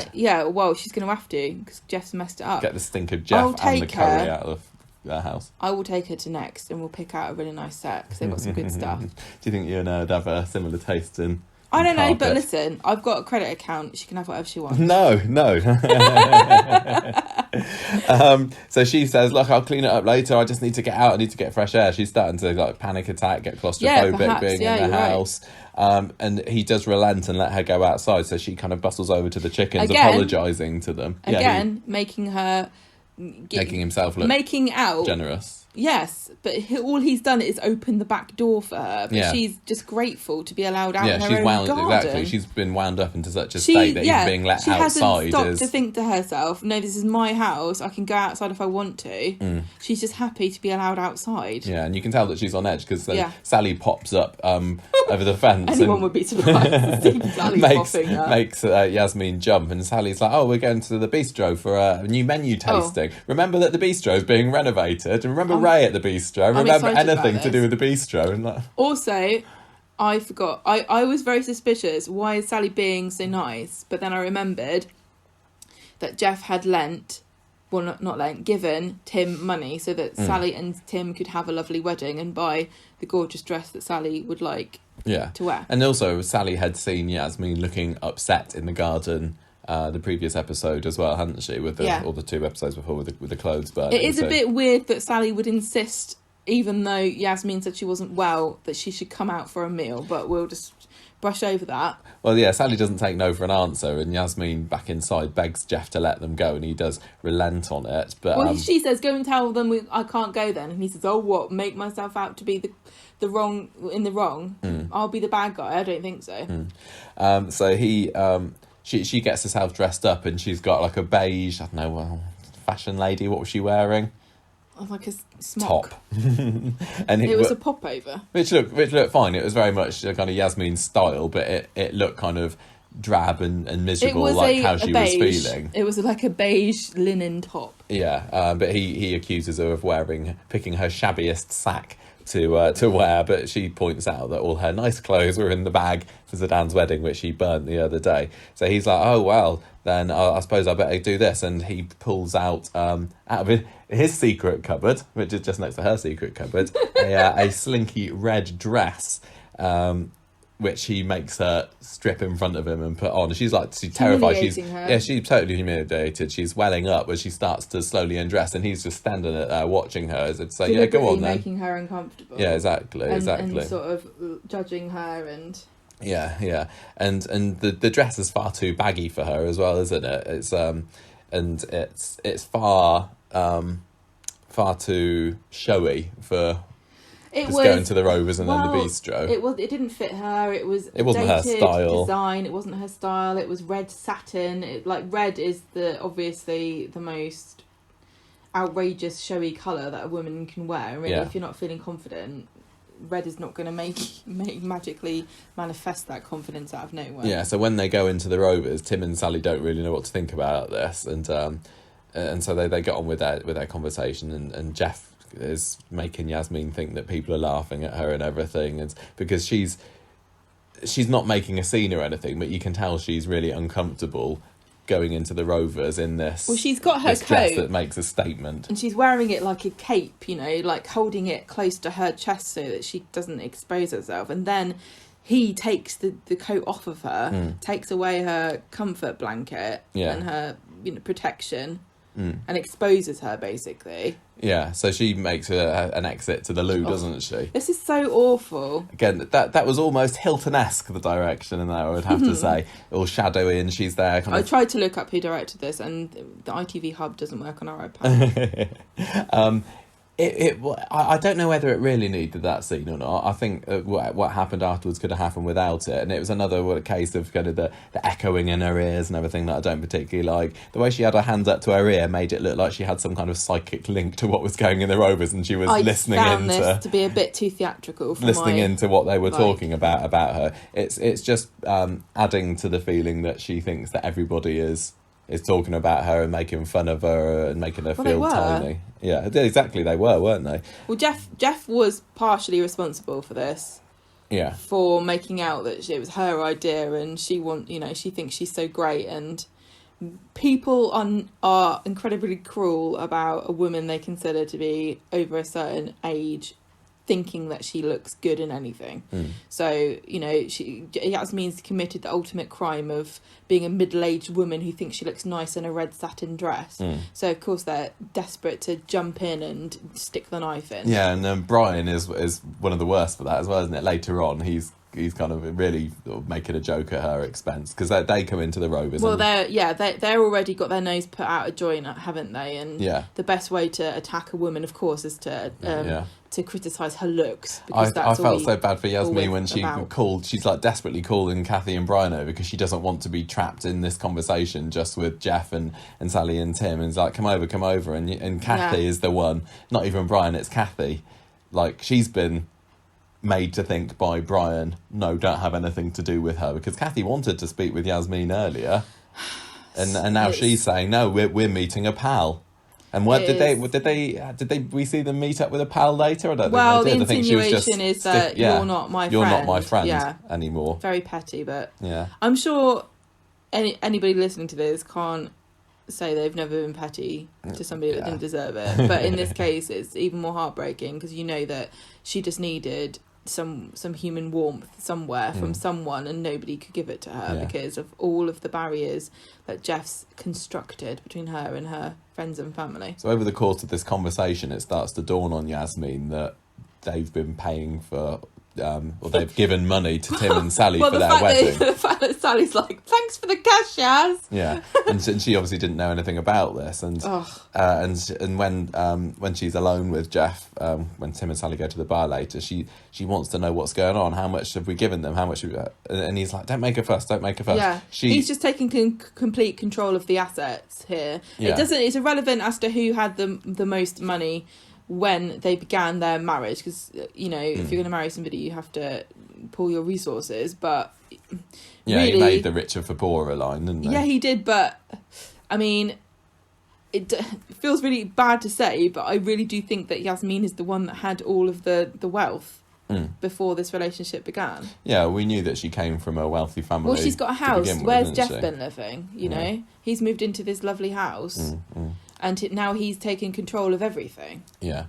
Well, she's going to have to, because Geoff's messed it up. Get the stink of Geoff and the curry out of their house. I will take her to Next, and we'll pick out a really nice set, because they've got some good stuff. Do you think you and her would have a similar taste in I don't know, carpet? but listen, I've got a credit account. She can have whatever she wants. No. So she says, look, I'll clean it up later. I just need to get out. I need to get fresh air. She's starting to like panic attack, get claustrophobic being in the house. Right. And he does relent and let her go outside. So she kind of bustles over to the chickens, apologising to them. Again, making himself look generous. Yes, but all he's done is open the back door for her. But she's just grateful to be allowed out in her own garden. Exactly. She's been wound up into such a state that he's being let outside. She hasn't stopped to think to herself, no, this is my house, I can go outside if I want to. She's just happy to be allowed outside. Yeah, and you can tell that she's on edge because Sally pops up over the fence. Anyone would be surprised to see Sally popping up. Makes Yasmeen jump, and Sally's like, we're going to the bistro for a new menu tasting. Remember that the bistro's being renovated, and remember Ray at the bistro. Remember anything to do with the bistro. And also, I forgot. I was very suspicious. Why is Sally being so nice? But then I remembered that Geoff had given Tim money so that Sally and Tim could have a lovely wedding and buy the gorgeous dress that Sally would like to wear. And also, Sally had seen Yasmeen looking upset in the garden the previous episode as well, hadn't she? With all the 2 episodes before with the clothes burning. It is a bit weird that Sally would insist, even though Yasmeen said she wasn't well, that she should come out for a meal, but we'll just brush over that. Well, yeah, Sally doesn't take no for an answer, and Yasmeen back inside begs Geoff to let them go, and he does relent on it. But she says, go and tell them I can't go then. And he says, what, make myself out to be the wrong? I'll be the bad guy. I don't think so. So he... She gets herself dressed up, and she's got like a beige, I don't know, fashion lady. What was she wearing? Like a smock. Top. And it was a popover. Which looked fine. It was very much kind of Yasmeen's style, but it looked kind of drab and miserable, like how she was feeling. It was like a beige linen top. Yeah, but he accuses her of picking her shabbiest sack to wear, but she points out that all her nice clothes were in the bag for Zidane's wedding, which he burnt the other day. So he's like, oh well, then I suppose I better do this, and he pulls out of his secret cupboard, which is just next to her secret cupboard, a slinky red dress, which he makes her strip in front of him and put on. She's terrified. She's totally humiliated. She's welling up as she starts to slowly undress, and he's just standing there watching her. So yeah, go on then. Making her uncomfortable. Yeah, exactly. And sort of judging her and. Yeah, and the dress is far too baggy for her as well, isn't it? It's far too showy for. Going to the Rovers and then the bistro. It didn't fit her. It wasn't her style. Design. It wasn't her style. It was red satin. Red is obviously the most outrageous, showy colour that a woman can wear. And really, if you're not feeling confident, red is not going to make magically manifest that confidence out of nowhere. Yeah. So when they go into the Rovers, Tim and Sally don't really know what to think about this, and so they get on with their conversation, and Geoff is making Yasmeen think that people are laughing at her and everything, and because she's not making a scene or anything, but you can tell she's really uncomfortable going into the Rovers in this. Well, she's got her coat dress that makes a statement, and she's wearing it like a cape, like holding it close to her chest so that she doesn't expose herself. And then he takes the coat off of her, takes away her comfort blanket and her protection, and exposes her basically. Yeah, so she makes an exit to the loo, doesn't she? This is so awful. Again, that was almost Hilton-esque, the direction in there, I would have to say. All shadowy, and she's there. I tried to look up who directed this, and the ITV Hub doesn't work on our iPad. I don't know whether it really needed that scene or not. I think what happened afterwards could have happened without it, and it was another case of kind of the echoing in her ears and everything that I don't particularly like. The way she had her hands up to her ear made it look like she had some kind of psychic link to what was going in the Rovers, and she was listening into this to be a bit too theatrical. Into what they were talking about her. It's just adding to the feeling that she thinks that everybody is talking about her and making fun of her and making her feel tiny. Yeah, exactly. They were, weren't they? Well, Geoff was partially responsible for this. Yeah. For making out that it was her idea, and she thinks she's so great, and people are incredibly cruel about a woman they consider to be over a certain age thinking that she looks good in anything. So, Yasmeen's committed the ultimate crime of being a middle-aged woman who thinks she looks nice in a red satin dress. So, of course, they're desperate to jump in and stick the knife in. Yeah, and Brian is one of the worst for that as well, isn't it? Later on, he's he's kind of really making a joke at her expense, because they come into the Rovers. Well, they're already got their nose put out of joint, haven't they? And the best way to attack a woman, of course, is to criticise her looks. I felt so bad for Yasmeen when she called. She's like desperately calling Kathy and Brian over because she doesn't want to be trapped in this conversation just with Geoff and Sally and Tim. And it's like, come over, and Kathy is the one. Not even Brian, it's Kathy. Like, she's been made to think by Brian, no, don't have anything to do with her, because Kathy wanted to speak with Yasmeen earlier, and now she's saying no, we're meeting a pal. And what did we see them meet up with a pal later? I don't think they did. The insinuation is that you're not my friend anymore. Very petty, but I'm sure anybody listening to this can't say they've never been petty to somebody that didn't deserve it. But in this case, it's even more heartbreaking, because you know that she just needed some human warmth somewhere from someone, and nobody could give it to her because of all of the barriers that Geoff's constructed between her and her friends and family. So over the course of this conversation, it starts to dawn on Yasmeen that they've been paying for or they've given money to Tim and Sally for their wedding. The fact that Sally's like, thanks for the cash, Yas. Yeah, and she obviously didn't know anything about this, and when she's alone with Geoff, when Tim and Sally go to the bar later, she wants to know what's going on. How much have we given them? How much? And he's like, don't make a fuss. Yeah, he's just taking complete control of the assets here. Yeah. It's irrelevant as to who had the most money when they began their marriage, because if you're going to marry somebody, you have to pool your resources. But really, he made the richer for poorer line, didn't he? Yeah, he did. But I mean, it feels really bad to say, but I really do think that Yasmeen is the one that had all of the wealth before this relationship began. Yeah, we knew that she came from a wealthy family. Well, she's got a house. Where's Geoff been living? You know, he's moved into this lovely house. And now he's taking control of everything. Yeah.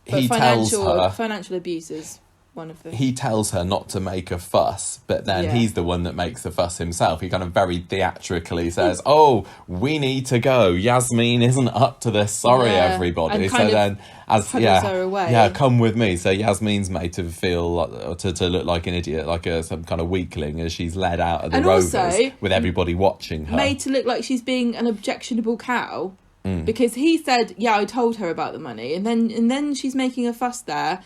He tells her... Financial abuse is one of them. He tells her not to make a fuss, but then he's the one that makes the fuss himself. He kind of very theatrically says, oh, we need to go. Yasmeen isn't up to this. Sorry, everybody. So then... her away. Come with me. So Yasmeen's made to feel to look like an idiot, like some kind of weakling, as she's led out of the Rovers with everybody watching her. Made to look like she's being an objectionable cow, because he said, "Yeah, I told her about the money," and then she's making a fuss there.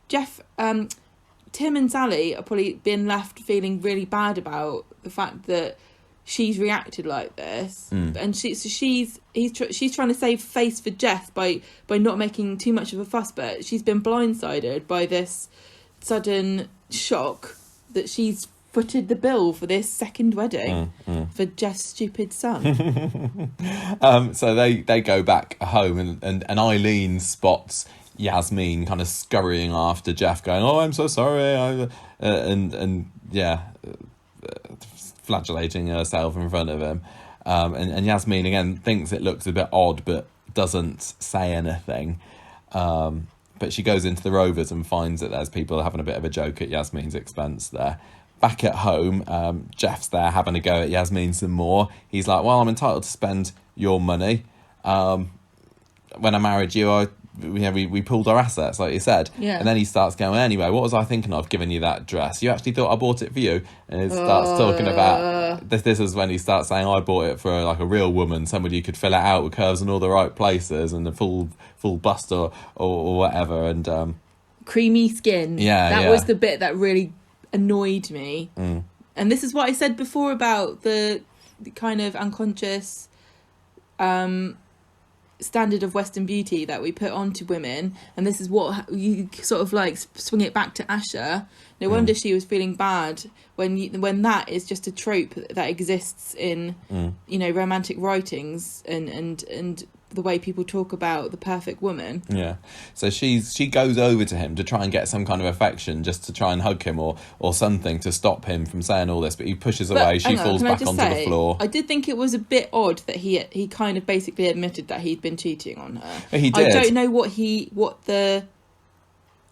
Geoff, Tim and Sally are probably being left feeling really bad about the fact that she's reacted like this, and she's trying to save face for Geoff by not making too much of a fuss, but she's been blindsided by this sudden shock that she's footed the bill for this second wedding for Geoff's stupid son. So they go back home, and Eileen spots Yasmeen kind of scurrying after Geoff, going, "Oh, I'm so sorry," flagellating herself in front of him, and Yasmeen again thinks it looks a bit odd, but doesn't say anything. But she goes into the Rovers and finds that there's people having a bit of a joke at Yasmeen's expense there. Back at home, Geoff's there having a go at Yasmeen some more. He's like, "Well, I'm entitled to spend your money. When I married you, we pooled our assets, like you said." Yeah. And then he starts going, "Anyway, what was I thinking of giving you that dress? You actually thought I bought it for you?" And he starts talking about this is when he starts saying, "I bought it for like a real woman, somebody who could fill it out with curves in all the right places and a full bust or whatever." And creamy skin. That was the bit that really annoyed me. And this is what I said before about the kind of unconscious standard of Western beauty that we put onto women, and this is what you sort of like swing it back to Asha. No wonder she was feeling bad when that is just a trope that exists in romantic writings and the way people talk about the perfect woman. Yeah. So she goes over to him to try and get some kind of affection, just to try and hug him or something to stop him from saying all this, but he pushes away. She falls back onto the floor. I did think it was a bit odd that he kind of basically admitted that he'd been cheating on her. He did. I don't know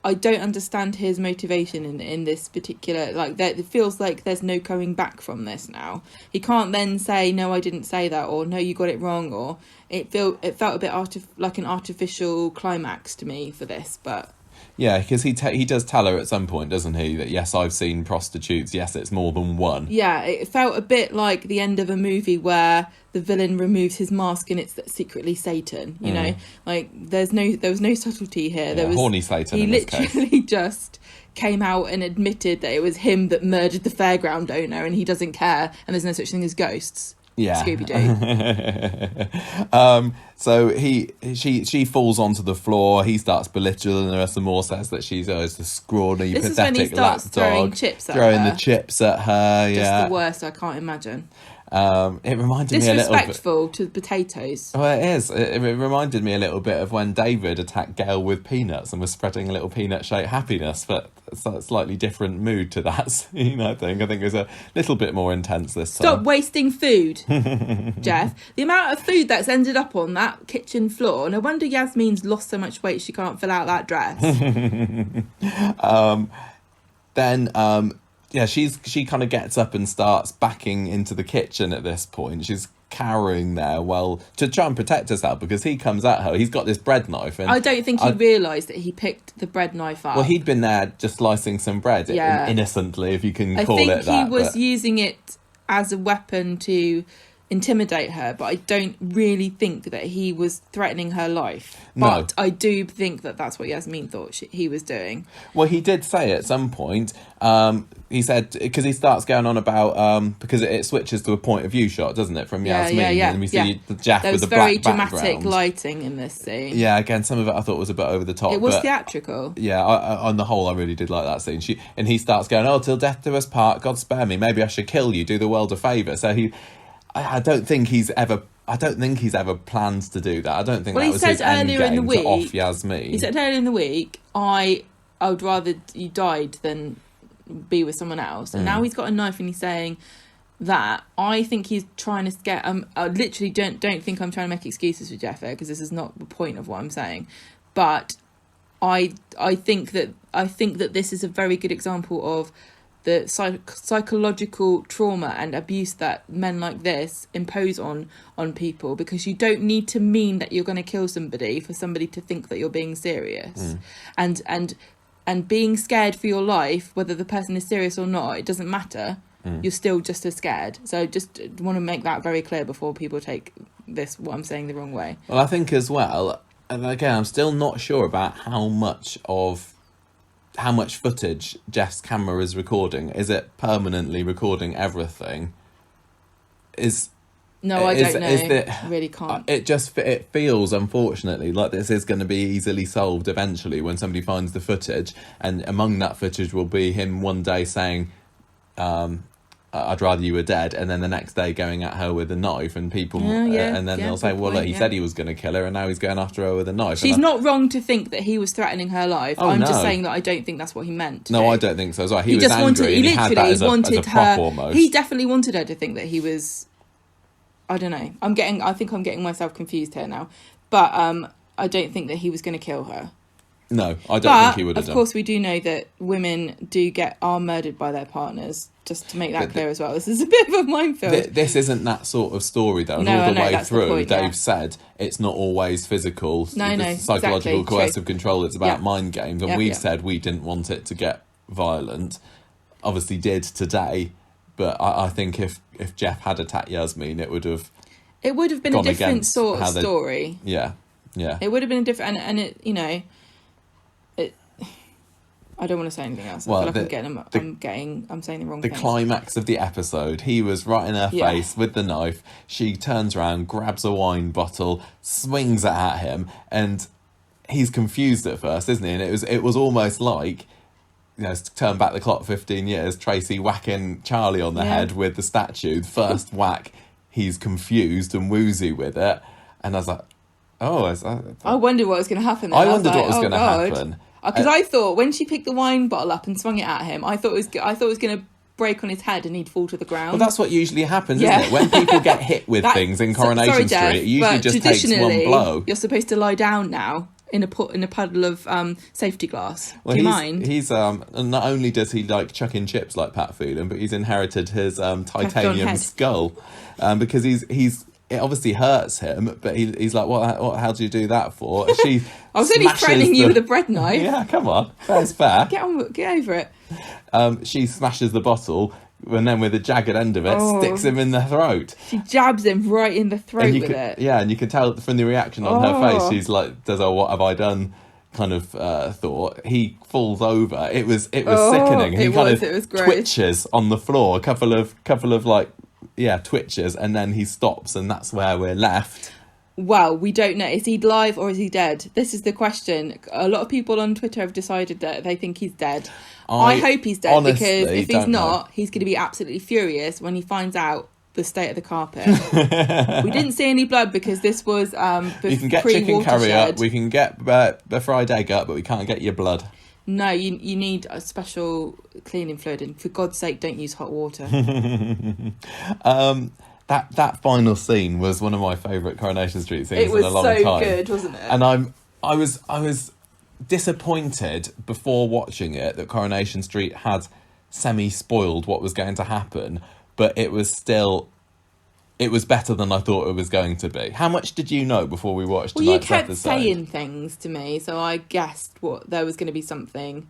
I don't understand his motivation in this particular, like, that it feels like there's no going back from this now. He can't then say, "No, I didn't say that," or "No, you got it wrong," or it felt a bit like an artificial climax to me for this, but Yeah, because he does tell her at some point, doesn't he, that yes, I've seen prostitutes. Yes, it's more than one. Yeah, it felt a bit like the end of a movie where the villain removes his mask and it's secretly Satan. You know, like there was no subtlety here. Yeah, There was horny Satan. He in this case. literally just came out and admitted that it was him that murdered the fairground owner, and he doesn't care. And there's no such thing as ghosts. Yeah. Scooby-Doo. So she falls onto the floor. He starts belittling her some more, says that she's a scrawny, This is when he pathetic starts throwing lapdog. chips at Throwing her. the chips at her. Just Yeah. the worst I can't imagine. It reminded me a little bit. Disrespectful to the potatoes. Well, it is. It reminded me a little bit of when David attacked Gail with peanuts and was spreading a little peanut-shaped happiness, but it's a slightly different mood to that scene, I think. I think it was a little bit more intense this time. Stop wasting food, Geoff. The amount of food that's ended up on that kitchen floor. No wonder Yasmeen's lost so much weight she can't fill out that dress. Yeah, she kind of gets up and starts backing into the kitchen at this point. She's cowering there, well, to try and protect herself because he comes at her. He's got this bread knife. And I don't think he realised that he picked the bread knife up. Well, he'd been there just slicing some bread, innocently, if you can call it that. I think he was using it as a weapon to intimidate her, but I don't really think that he was threatening her life. But I do think that that's what Yasmeen thought he was doing. Well, he did say at some point, he said, because he starts going on about, because it switches to a point of view shot, doesn't it, from Yasmeen? And we see the Geoff with the black background. There was very dramatic lighting in this scene. Yeah, again, some of it I thought was a bit over the top. It was theatrical. Yeah, on the whole, I really did like that scene. And he starts going, "Oh, till death do us part, God spare me, maybe I should kill you, do the world a favour." So I don't think he's ever planned to do that. I don't think that was his end game to off Yasmeen. He said earlier in the week, I would rather you died than be with someone else. And now he's got a knife and he's saying that. I think he's trying to scare. I literally don't think I'm trying to make excuses for Geoff because this is not the point of what I'm saying. But I think that this is a very good example of the psychological trauma and abuse that men like this impose on people, because you don't need to mean that you're going to kill somebody for somebody to think that you're being serious. And being scared for your life, whether the person is serious or not, it doesn't matter. You're still just as scared. So just want to make that very clear before people take what I'm saying, the wrong way. Well, I think as well, and again, I'm still not sure about how much footage Geoff's camera is recording. Is it permanently recording everything? I don't know. Really can't. It feels, unfortunately, like this is going to be easily solved eventually when somebody finds the footage, and among that footage will be him one day saying, "I'd rather you were dead," and then the next day going at her with a knife, and people, and then they'll say, "Well, look, he said he was going to kill her, and now he's going after her with a knife." She's not wrong to think that he was threatening her life. I'm just saying that I don't think that's what he meant. No, I don't think so as well. He was just angry. He had that as a prop almost. He definitely wanted her to think that he was. I don't know. I think I'm getting myself confused here now, but I don't think that he was going to kill her. No, I don't think he would have done. Of course, we do know that women are murdered by their partners. Just to make that clear as well, this is a bit of a minefield. This isn't that sort of story, though. And all the way through, Dave said it's not always physical, psychological, coercive control. It's about mind games, and we've said we didn't want it to get violent. Obviously, did today, but I think if Geoff had attacked Yasmeen, it would have been a different sort of story. Yeah. It would have been a different, and it, I don't want to say anything else. Well, I feel like I'm saying the wrong thing. The climax of the episode, he was right in her face with the knife. She turns around, grabs a wine bottle, swings it at him, and he's confused at first, isn't he? And it was almost like, turn back the clock 15 years, Tracy whacking Charlie on the head with the statue. The first whack, he's confused and woozy with it. And I was like, I wondered what was going to happen then. I wondered what was going to happen. Because I thought when she picked the wine bottle up and swung it at him, I thought it was going to break on his head and he'd fall to the ground. Well, that's what usually happens, isn't it? When people get hit with things in Coronation Street, it usually just takes one blow. You're supposed to lie down now in a puddle of safety glass. Do you mind? He's not only does he like chucking chips like Pat Phelan, but he's inherited his titanium skull, because he's it obviously hurts him, but he's like, what? How do you do that for? She I was only threatening you with a bread knife. Yeah, come on, that's fair. Get over it. She smashes the bottle, and then with the jagged end of it, sticks him in the throat. She jabs him right in the throat with it. Yeah, and you can tell from the reaction on her face, she's like, does what have I done? Kind of thought. He falls over. It was sickening. He kind of twitches on the floor. A couple of like twitches, and then he stops, and that's where we're left. Well, we don't know. Is he alive or is he dead? This is the question. A lot of people on Twitter have decided that they think he's dead. I hope he's dead, because if he's not, he's going to be absolutely furious when he finds out the state of the carpet. We didn't see any blood because this was you can get chicken curry up, we can get the fried egg up, but we can't get your blood. No, you need a special cleaning fluid, and for God's sake, don't use hot water. That final scene was one of my favourite Coronation Street scenes in a long time. It was so good, wasn't it? And I was disappointed before watching it that Coronation Street had semi-spoiled what was going to happen, but it was better than I thought it was going to be. How much did you know before we watched tonight's episode? Well, you kept saying things to me, so I guessed there was going to be something.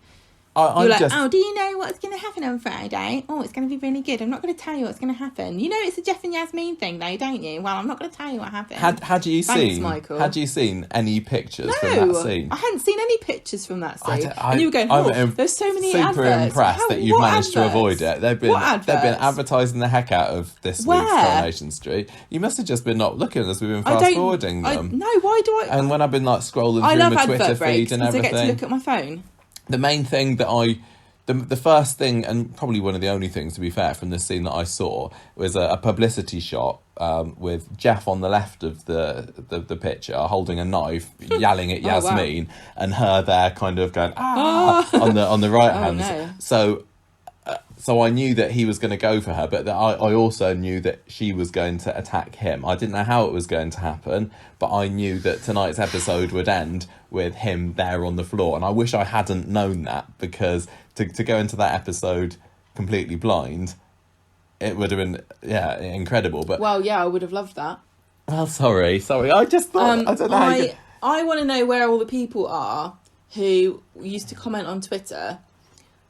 You're like, do you know what's going to happen on Friday? Oh, it's going to be really good. I'm not going to tell you what's going to happen. You know it's a Geoff and Yasmeen thing, though, don't you? Well, I'm not going to tell you what happened. Had you seen any pictures from that scene? I hadn't seen any pictures from that scene. And you were going, there's so many adverts. Super impressed that you've managed to avoid it. They've been advertising the heck out of this week's Coronation Street. You must have just been not looking as we've been fast-forwarding them. No, why do I? And when I've been like scrolling through my Twitter feed and everything. I get to look at my phone. The main thing that the first thing, and probably one of the only things, to be fair, from this scene that I saw was a publicity shot with Geoff on the left of the picture holding a knife, yelling at Yasmeen, and her there kind of going on the right hand. No. So I knew that he was going to go for her, but I also knew that she was going to attack him. I didn't know how it was going to happen, but I knew that tonight's episode would end with him there on the floor. And I wish I hadn't known that, because to go into that episode completely blind, it would have been, incredible. But I would have loved that. Well, sorry. I just thought, I don't know I want to know where all the people are who used to comment on Twitter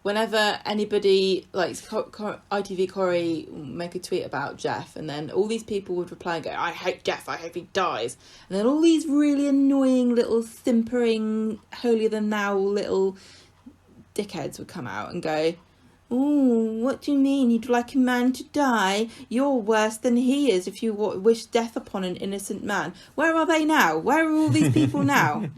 whenever anybody, like ITV Corrie, make a tweet about Geoff, and then all these people would reply and go, I hate Geoff, I hope he dies. And then all these really annoying little simpering, holier-than-thou little dickheads would come out and go, oh, what do you mean you'd like a man to die? You're worse than he is if you wish death upon an innocent man. Where are they now? Where are all these people now?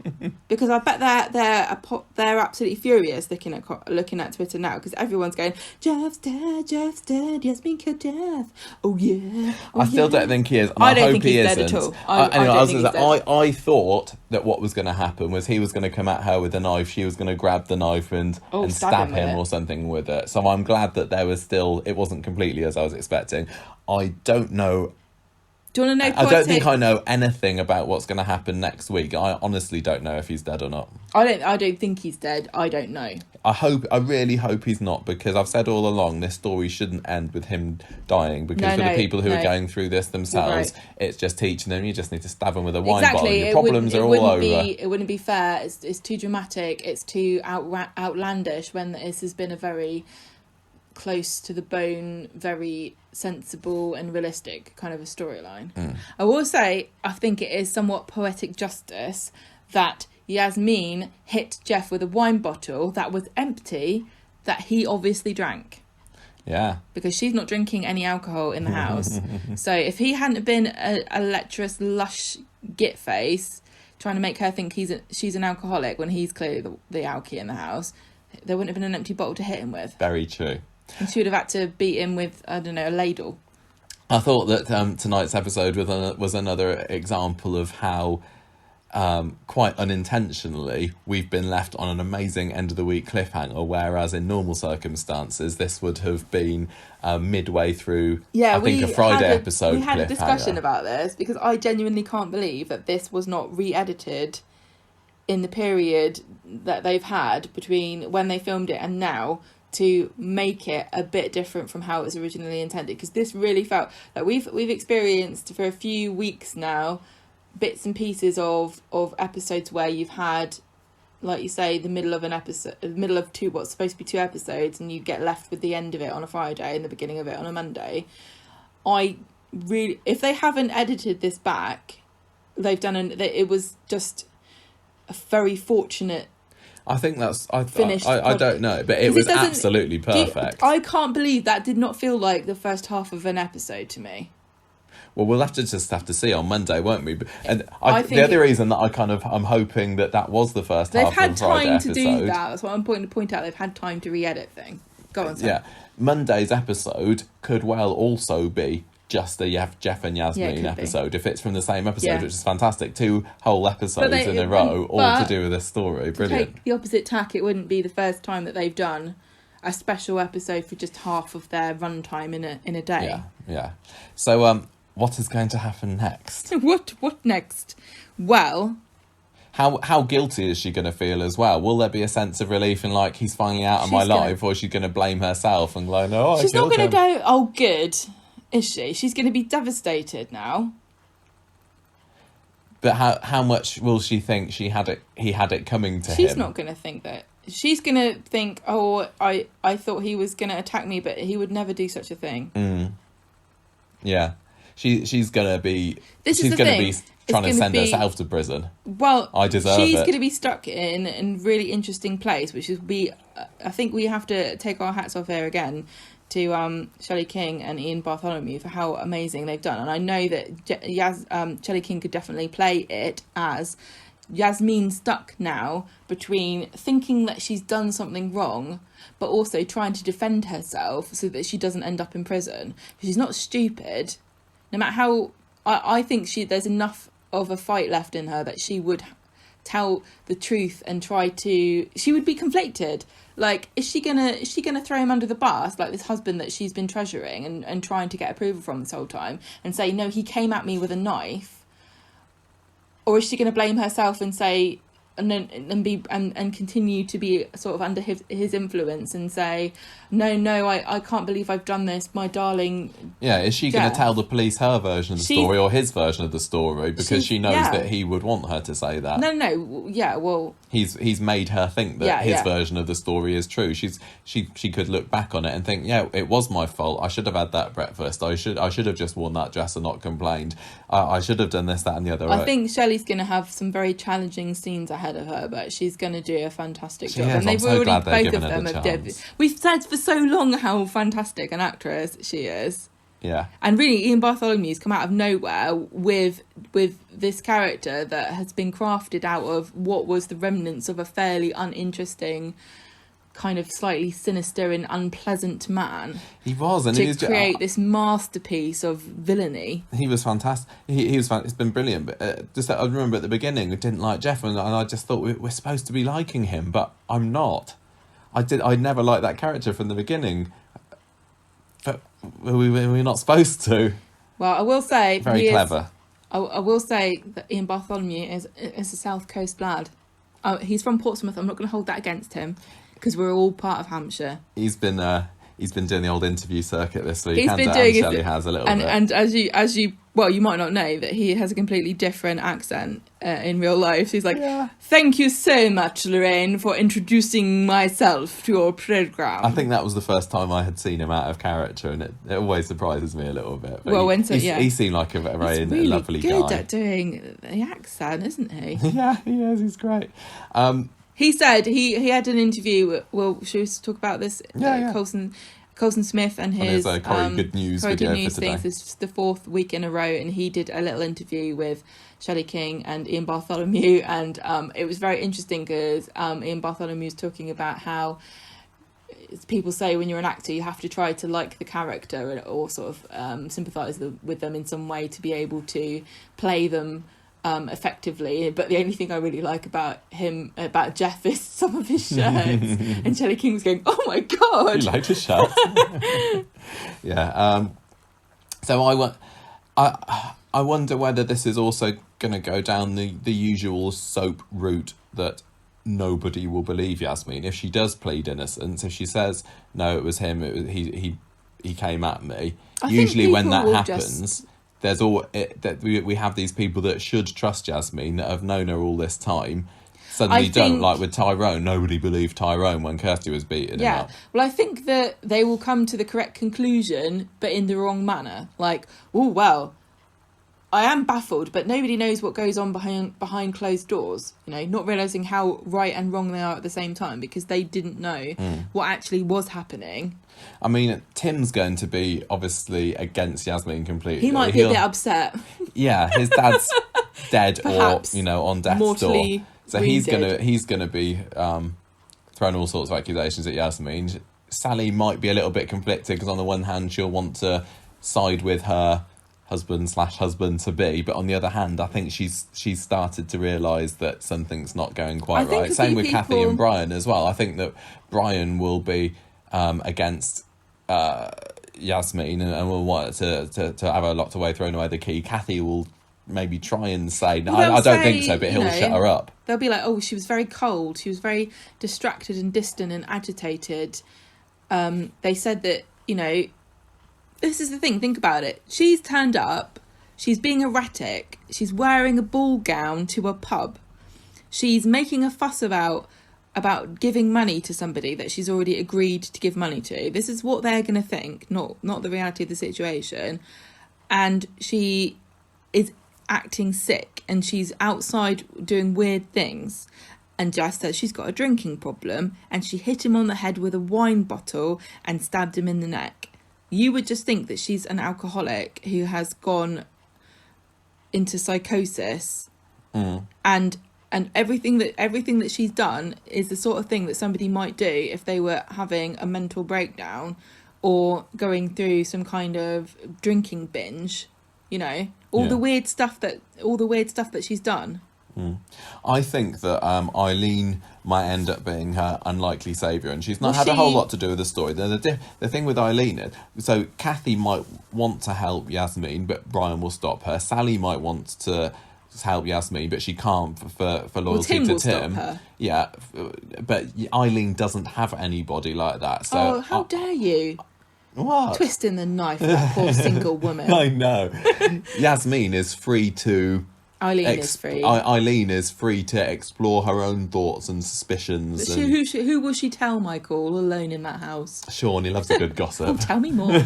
Because I bet they're absolutely furious looking at Twitter now, because everyone's going, Geoff's dead, Yasmeen killed Geoff. Oh yeah. I still don't think he is. And I don't think he's dead at all. I thought that what was going to happen was he was going to come at her with a knife, she was going to grab the knife and stab him or something with it. So I'm glad that it wasn't completely as I was expecting. I don't know. Do you want to know? I don't think I know anything about what's going to happen next week. I honestly don't know if he's dead or not. I don't think he's dead. I don't know. I really hope he's not, because I've said all along this story shouldn't end with him dying, because the people who are going through this themselves, it's just teaching them you just need to stab them with a wine bottle. Your problems are all over. It wouldn't be fair. It's too dramatic. It's too outlandish when this has been a very close to the bone, very sensible and realistic kind of a storyline. I will say, I think it is somewhat poetic justice that Yasmeen hit Geoff with a wine bottle that was empty, that he obviously drank. Yeah. Because she's not drinking any alcohol in the house. So if he hadn't been a lecherous, lush git face trying to make her think she's an alcoholic when he's clearly the alky in the house, there wouldn't have been an empty bottle to hit him with. Very true. And she would have had to beat him with, I don't know, a ladle. I thought that tonight's episode was another example of how, quite unintentionally, we've been left on an amazing end of the week cliffhanger, whereas in normal circumstances this would have been midway through, I think, a Friday episode. We had a discussion about this, because I genuinely can't believe that this was not re-edited in the period that they've had between when they filmed it and now, to make it a bit different from how it was originally intended, because this really felt like we've experienced for a few weeks now bits and pieces of episodes where you've had, like you say, the middle of an episode, the middle of what's supposed to be 2 episodes, and you get left with the end of it on a Friday and the beginning of it on a Monday. If they haven't edited this back, it was just a very fortunate. I think that's I finished don't know, but it was absolutely perfect. I can't believe that did not feel like the first half of an episode to me. Well, we'll have to see on Monday, won't we? And the other reason that I'm hoping that was the first half of the Friday episode. They've had time to do that. That's what I'm pointing to point out. They've had time to re-edit thing. Go on, Sam. Yeah, Monday's episode could well also be just a Geoff and Yasmeen episode if it's from the same episode, which is fantastic. 2 whole episodes in a row, all to do with this story. Brilliant. To take the opposite tack, it wouldn't be the first time that they've done a special episode for just half of their runtime in a day. Yeah. So, what is going to happen next? What next? Well, how guilty is she going to feel as well? Will there be a sense of relief in like he's finally out of my life, or is she going to blame herself and go, no, I she's not going to go, oh good, is she? She's going to be devastated now. But how much will she think he had it coming to him? She's not going to think that. She's going to think, oh, I thought he was going to attack me, but he would never do such a thing. Yeah. She's going to be... She's going to be trying to send herself to prison. Well, I deserve she's it. going to be stuck in a really interesting place, which is I think we have to take our hats off here again to Shelley King and Iain Bartholomew for how amazing they've done. And I know that Shelley King could definitely play it as Yasmeen stuck now between thinking that she's done something wrong, but also trying to defend herself so that she doesn't end up in prison. She's not stupid. No matter how... I think there's enough of a fight left in her that she would tell the truth and try to... She would be conflicted. Like, is she gonna throw him under the bus, like this husband that she's been treasuring and trying to get approval from this whole time, and say, no, he came at me with a knife? Or is she going to blame herself and say... and continue to be sort of under his influence and say, no, I can't believe I've done this, my darling. Yeah, is she going to tell the police her version of the story or his version of the story because she knows that he would want her to say that? No, yeah, well, he's made her think that his version of the story is true. She could look back on it and think, yeah, it was my fault. I should have had that breakfast. I should have just worn that dress and not complained. I should have done this, that, and the other. I think Shelley's going to have some very challenging scenes ahead of her, but she's going to do a fantastic job. And they've already both of them have. We've said for so long how fantastic an actress she is. Yeah. And really, Iain Bartholomew's come out of nowhere with this character that has been crafted out of what was the remnants of a fairly uninteresting, kind of slightly sinister and unpleasant man. He was, and to create this masterpiece of villainy. He was fantastic. He was. It's been brilliant. But just I remember at the beginning, I didn't like Geoff, and I just thought we're supposed to be liking him, but I'm not. I never liked that character from the beginning. But we're not supposed to. Well, I will say very clever. I will say that Iain Bartholomew is a South Coast lad. He's from Portsmouth. I'm not going to hold that against him because we're all part of Hampshire. He's been doing the old interview circuit this week. He's been doing Shelley has a little bit. And as you well, you might not know that he has a completely different accent in real life. So he's like, thank you so much, Lorraine, for introducing myself to your programme. I think that was the first time I had seen him out of character, and it always surprises me a little bit. But well, he seemed like a very really lovely guy. He's really good at doing the accent, isn't he? Yeah, he is. He's great. He said he had an interview. Well, should we talk about this? Colson Smith and his Corrie Good News video for today. This is the 4th week in a row, and he did a little interview with Shelley King and Iain Bartholomew, and it was very interesting because Iain Bartholomew was talking about how people say when you're an actor you have to try to like the character or sort of sympathise with them in some way to be able to play them effectively, but the only thing I really like about Geoff is some of his shirts. And Shelley King was going, "Oh my god, you like his shirts?" Yeah. So I wonder whether this is also going to go down the usual soap route that nobody will believe Yasmeen. If she does plead innocence, if she says, no, it was him, he came at me, usually when that happens, there's we have these people that should trust Yasmeen, that have known her all this time, suddenly don't. Like with Tyrone, nobody believed Tyrone when Kirsty was beating him up. Well, I think that they will come to the correct conclusion, but in the wrong manner. Like, oh, well, I am baffled, but nobody knows what goes on behind closed doors, you know, not realising how right and wrong they are at the same time, because they didn't know what actually was happening. I mean, Tim's going to be obviously against Yasmeen completely. He might be a bit upset. Yeah, his dad's dead or, Perhaps you know, on death's mortally door. So wounded. he's gonna be throwing all sorts of accusations at Yasmeen. Sally might be a little bit conflicted, because on the one hand she'll want to side with her husband to be, but on the other hand I think she's started to realise that something's not going quite right. Same with Kathy and Brian as well. I think that Brian will be against Yasmeen and will want to have her locked away, thrown away the key. Kathy will maybe try and say, no, I don't think so, but he'll shut her up. They'll be like, oh, she was very cold, she was very distracted and distant and agitated. They said that, you know, this is the thing, think about it. She's turned up, she's being erratic, she's wearing a ball gown to a pub. She's making a fuss about giving money to somebody that she's already agreed to give money to. This is what they're going to think, not the reality of the situation. And she is acting sick, and she's outside doing weird things. And Jess says she's got a drinking problem, and she hit him on the head with a wine bottle and stabbed him in the neck. You would just think that she's an alcoholic who has gone into psychosis, and everything that she's done is the sort of thing that somebody might do if they were having a mental breakdown or going through some kind of drinking binge. You know, all the weird stuff that she's done. I think that Eileen might end up being her unlikely saviour, and she's not had a whole lot to do with the story. The thing with Eileen is, so Kathy might want to help Yasmeen, but Brian will stop her. Sally might want to help Yasmeen, but she can't for loyalty to Tim. Stop her. Yeah, but Eileen doesn't have anybody like that. So how dare you? What? Twisting the knife, that poor single woman. I know. Yasmeen is free to... Eileen is free. Eileen is free to explore her own thoughts and suspicions. Who will she tell, Michael, all alone in that house? Sean, he loves a good gossip. Oh, tell me more.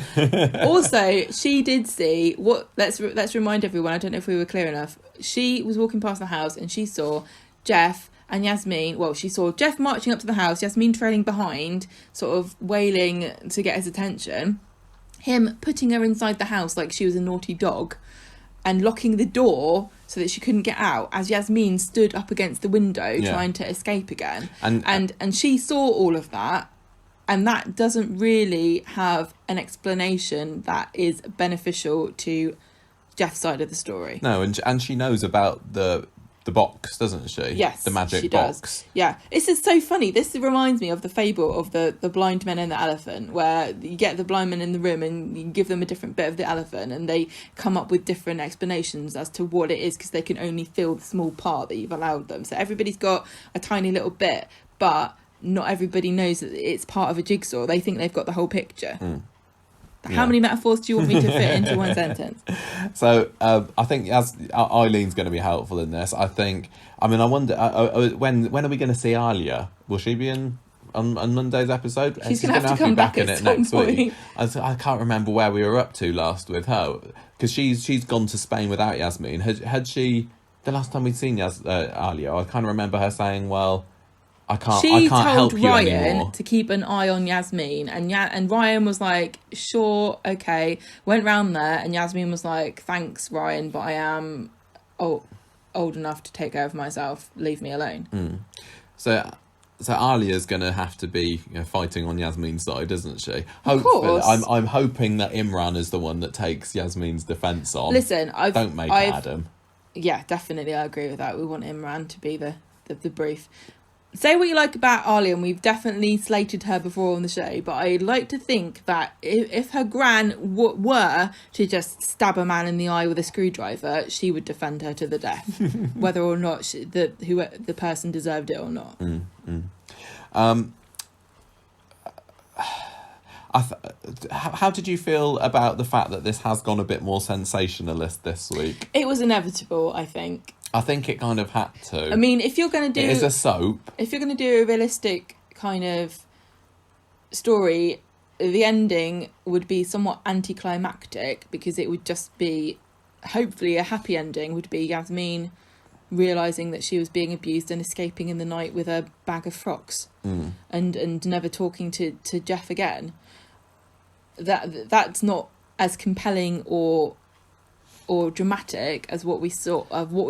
Also, she did see what. Let's remind everyone. I don't know if we were clear enough. She was walking past the house and she saw Geoff and Yasmeen. Well, she saw Geoff marching up to the house, Yasmeen trailing behind, sort of wailing to get his attention. Him putting her inside the house like she was a naughty dog, and locking the door so that she couldn't get out, as Yasmeen stood up against the window trying to escape again. And she saw all of that, and that doesn't really have an explanation that is beneficial to Geoff's side of the story. No, and she knows about the box, doesn't she? Yes, the magic she box. Does. Yeah, this is so funny. This reminds me of the fable of the blind men and the elephant, where you get the blind men in the room and you give them a different bit of the elephant, and they come up with different explanations as to what it is, because they can only feel the small part that you've allowed them. So everybody's got a tiny little bit, but not everybody knows that it's part of a jigsaw. They think they've got the whole picture. How many metaphors do you want me to fit into one sentence? So I think Eileen's going to be helpful in this. I wonder when are we going to see Alia? Will she be on Monday's episode? She's going to have to come back in it next week. I can't remember where we were up to last with her, because she's gone to Spain without Yasmeen. Had she, the last time we'd seen Alia, I kind of remember her saying, well, I can't help you Ryan anymore. To keep an eye on Yasmeen, and Ryan was like, sure, okay. Went round there, and Yasmeen was like, thanks, Ryan, but I am old enough to take care of myself. Leave me alone. So Alia's going to have to be fighting on Yasmeen's side, isn't she? Of course. I'm hoping that Imran is the one that takes Yasmeen's defence on. Listen, don't make it Adam. Yeah, definitely, I agree with that. We want Imran to be the brief. say what you like about Alia, and we've definitely slated her before on the show, but I'd like to think that if her gran were to just stab a man in the eye with a screwdriver, she would defend her to the death, whether or not the person deserved it or not. How did you feel about the fact that this has gone a bit more sensationalist this week? It was inevitable, I think. I think it kind of had to. I mean, if you're going to do... It is a soap. If you're going to do a realistic kind of story, the ending would be somewhat anticlimactic, because it would just be... Hopefully a happy ending would be Yasmeen realising that she was being abused and escaping in the night with a bag of frocks and never talking to Geoff again. That's not as compelling or dramatic as what we've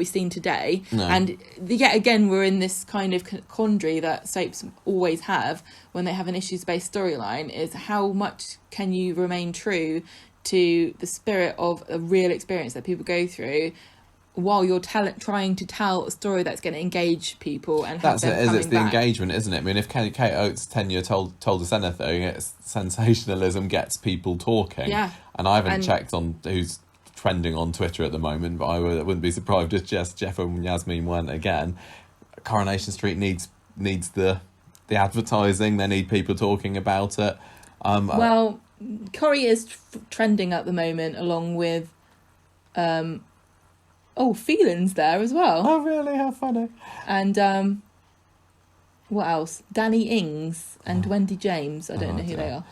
seen today. No. And yet again, we're in this kind of quandary that soaps always have when they have an issues-based storyline, is how much can you remain true to the spirit of a real experience that people go through, while you're trying to tell a story that's going to engage people and have them coming it's the back. engagement, isn't it? I mean, if Kate Oates' tenure told us anything, it's sensationalism gets people talking. Yeah. And I haven't checked on who's trending on Twitter at the moment, but I wouldn't be surprised if Geoff and Yasmeen went again. Coronation Street needs the advertising. They need people talking about it. Well, Corrie is trending at the moment, along with Phelan's there as well. Oh, really? How funny. And what else? Danny Ings and Wendy James. I don't know who they are.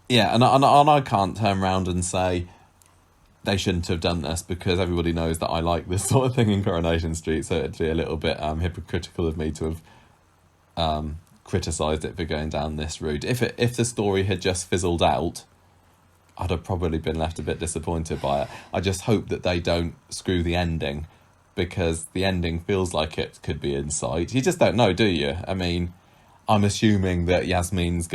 Yeah, and I can't turn around and say they shouldn't have done this, because everybody knows that I like this sort of thing in Coronation Street, so it'd be a little bit hypocritical of me to have criticised it for going down this route. If the story had just fizzled out, I'd have probably been left a bit disappointed by it. I just hope that they don't screw the ending, because the ending feels like it could be in sight. You just don't know, do you? I mean, I'm assuming that Yasmeen's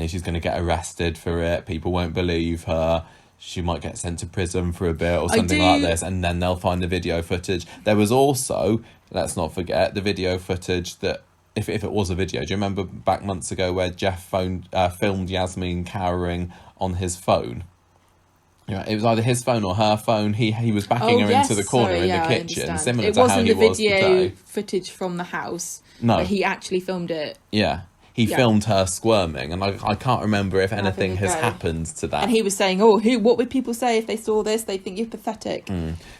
she's gonna get arrested for it. People won't believe her. She might get sent to prison for a bit or something like this, and then they'll find the video footage. There was also, let's not forget, the video footage that, if it was a video, do you remember back months ago where Geoff filmed Yasmeen cowering on his phone? Yeah, it was either his phone or her phone. He was backing her into the corner in the kitchen, similar to how he was today. It wasn't the video footage from the house. No, but he actually filmed it. Yeah. He filmed her squirming, and I can't remember if anything has happened to that. And he was saying, what would people say if they saw this? They think you're pathetic.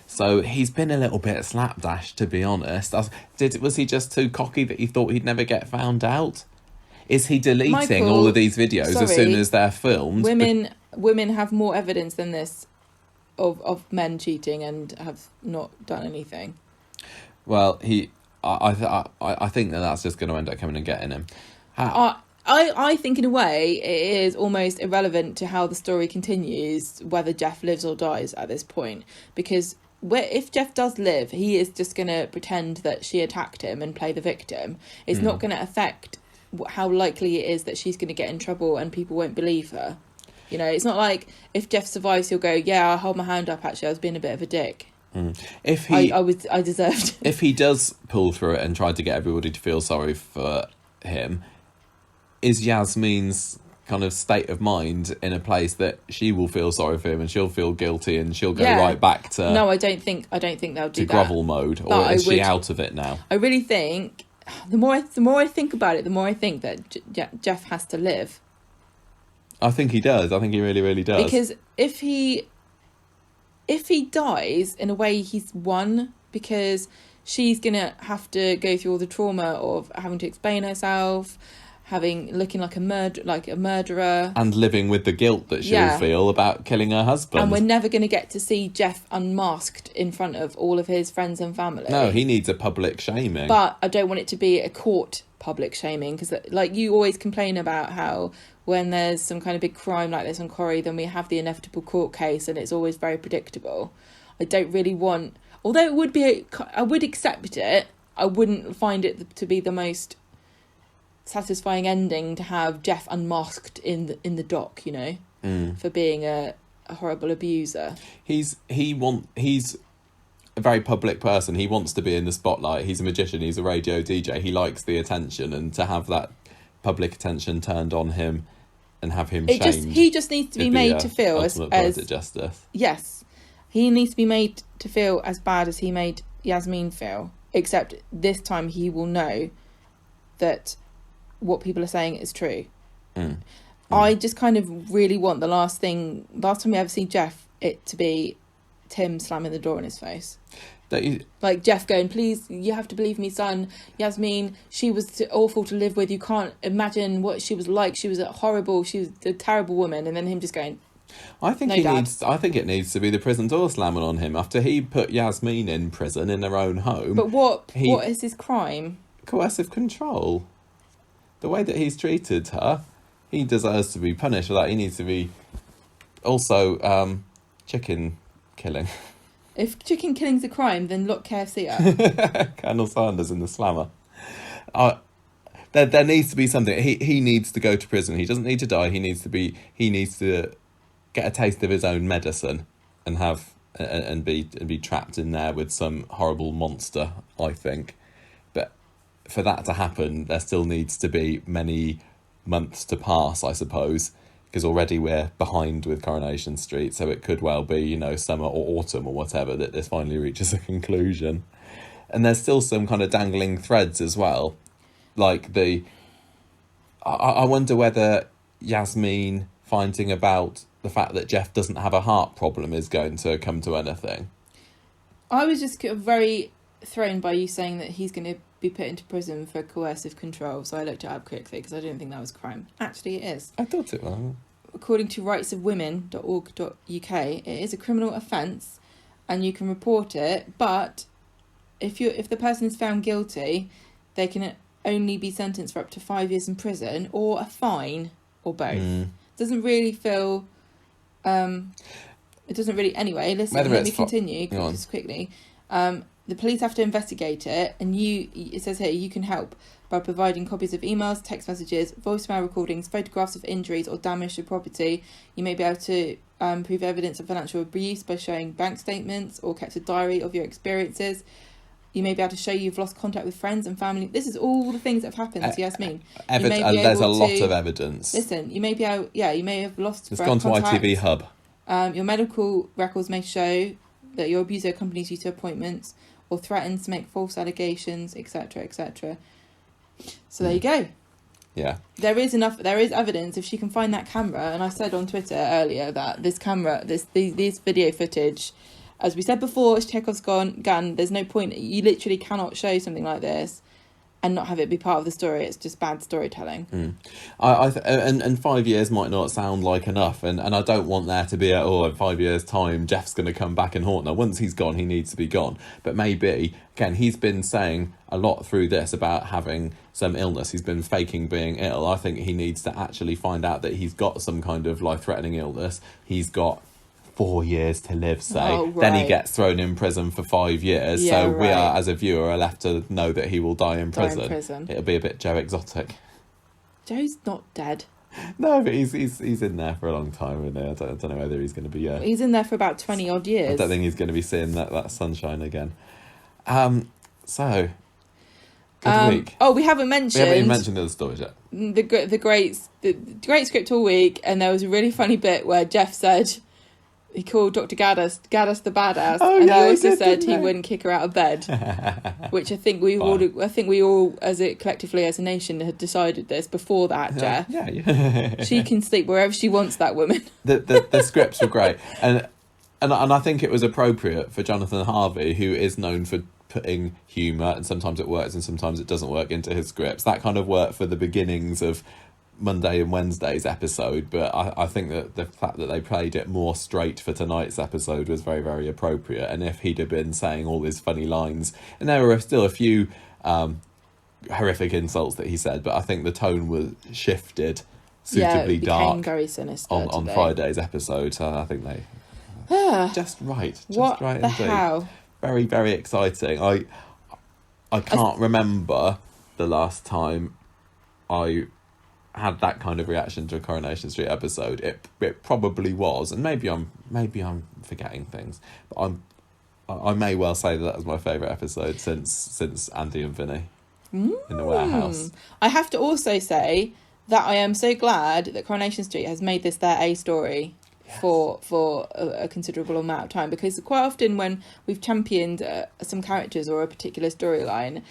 So he's been a little bit slapdash, to be honest. Was he just too cocky that he thought he'd never get found out? Is he deleting all of these videos as soon as they're filmed? Women have more evidence than this of men cheating and have not done anything. Well, I think that's just going to end up coming and getting him. I think in a way it is almost irrelevant to how the story continues, whether Geoff lives or dies at this point, because if Geoff does live, he is just going to pretend that she attacked him and play the victim. It's not going to affect how likely it is that she's going to get in trouble and people won't believe her. You know, it's not like if Geoff survives, he'll go, yeah, I'll hold my hand up, actually, I was being a bit of a dick. I deserved. If he does pull through it and try to get everybody to feel sorry for him, is Yasmeen's kind of state of mind in a place that she will feel sorry for him and she'll feel guilty and she'll go right back to... No, I don't think they'll do that. Grovel mode, or is she out of it now? I really think, the more I think about it, the more I think that Geoff has to live. I think he does. I think he really, really does. Because if he dies, in a way, he's won, because she's going to have to go through all the trauma of having to explain herself, looking like a murderer, and living with the guilt that she'll feel about killing her husband. And we're never going to get to see Geoff unmasked in front of all of his friends and family. No, he needs a public shaming. But I don't want it to be a court public shaming, because like you always complain about how when there's some kind of big crime like this on Corrie, then we have the inevitable court case and it's always very predictable. I don't really want, although it would be, I would accept it, I wouldn't find it to be the most satisfying ending to have Geoff unmasked in the dock, you know, for being a horrible abuser. He's a very public person. He wants to be in the spotlight. He's a magician. He's a radio DJ. He likes the attention, and to have that public attention turned on him and have him shamed, he just needs to be made to feel as justice. Yes, he needs to be made to feel as bad as he made Yasmeen feel. Except this time he will know that what people are saying is true. I just kind of really want the last time we ever see Geoff, it to be Tim slamming the door in his face. Like Geoff going, please, you have to believe me, son. Yasmeen, she was awful to live with. You can't imagine what she was like. She was she was a terrible woman. And then him just going, I think it needs to be the prison door slamming on him after he put Yasmeen in prison in their own home. But what is his crime? Coercive control. The way that he's treated her, he deserves to be punished for that. He needs to be also chicken killing. If chicken killing's a crime, then lock KFC up. Colonel Sanders in the slammer. There needs to be something. He needs to go to prison. He doesn't need to die. He needs to get a taste of his own medicine and be trapped in there with some horrible monster, I think. But for that to happen, there still needs to be many months to pass, I suppose, because already we're behind with Coronation Street, so it could well be, summer or autumn or whatever, that this finally reaches a conclusion. And there's still some kind of dangling threads as well. Like I wonder whether Yasmeen finding about the fact that Geoff doesn't have a heart problem is going to come to anything. I was just very thrown by you saying that he's going to be put into prison for coercive control, so I looked it up quickly because I didn't think that was a crime. Actually, it is. I thought it was. According to rightsofwomen.org.uk, it is a criminal offence and you can report it, but if the person is found guilty, they can only be sentenced for up to 5 years in prison or a fine or both. Doesn't really feel... it doesn't really... Anyway, listen, let me continue just quickly. The police have to investigate it, and it says here, you can help by providing copies of emails, text messages, voicemail recordings, photographs of injuries or damage to property. You may be able to prove evidence of financial abuse by showing bank statements or kept a diary of your experiences. You may be able to show you've lost contact with friends and family. This is all the things that have happened to Yasmeen. There's a lot of evidence. Listen, you may have lost. It's gone to ITV Hub. Your medical records may show that your abuser accompanies you to appointments or threatens to make false allegations, etc., etc. So there you go. Yeah. There is evidence if she can find that camera. And I said on Twitter earlier that this camera, this video footage, as we said before, it's Chekhov's gun. There's no point. You literally cannot show something like this and not have it be part of the story. It's just bad storytelling. And 5 years might not sound like enough, and I don't want there to be in 5 years' time Geoff's going to come back and haunt her. Once he's gone, he needs to be gone. But maybe, again, he's been saying a lot through this about having some illness. He's been faking being ill. I think he needs to actually find out that he's got some kind of life-threatening illness. He's got 4 years to live, say. Oh, right. Then he gets thrown in prison for 5 years. Yeah, so right. we are, as a viewer, are left to know that he will die in prison. It'll be a bit Joe Exotic. Joe's not dead. No, but he's in there for a long time, isn't he? I don't know whether he's going to be... He's in there for about 20 odd years. I don't think he's going to be seeing that sunshine again. So, good week. Oh, we haven't mentioned... We haven't even mentioned the other stories yet. The great script all week, and there was a really funny bit where Geoff said... He called Dr. Gaddis the badass, and he also said he wouldn't kick her out of bed, which I think we all, collectively as a nation, had decided this before that. Geoff, yeah. She can sleep wherever she wants. That woman. The scripts were great, and I think it was appropriate for Jonathan Harvey, who is known for putting humour, and sometimes it works and sometimes it doesn't work, into his scripts. That kind of worked for the beginnings of Monday and Wednesday's episode, but I think that the fact that they played it more straight for tonight's episode was very, very appropriate. And if he'd have been saying all these funny lines, and there were still a few horrific insults that he said, but I think the tone was shifted suitably dark, very sinister on Friday's episode. So I think they just right what right the indeed. hell? Very, very exciting. I can't remember the last time I had that kind of reaction to a Coronation Street episode. It probably was, and maybe I'm forgetting things, but I may well say that was my favourite episode since Andy and Vinny in the warehouse. I have to also say that I am so glad that Coronation Street has made this their A story for a considerable amount of time, because quite often when we've championed some characters or a particular storyline,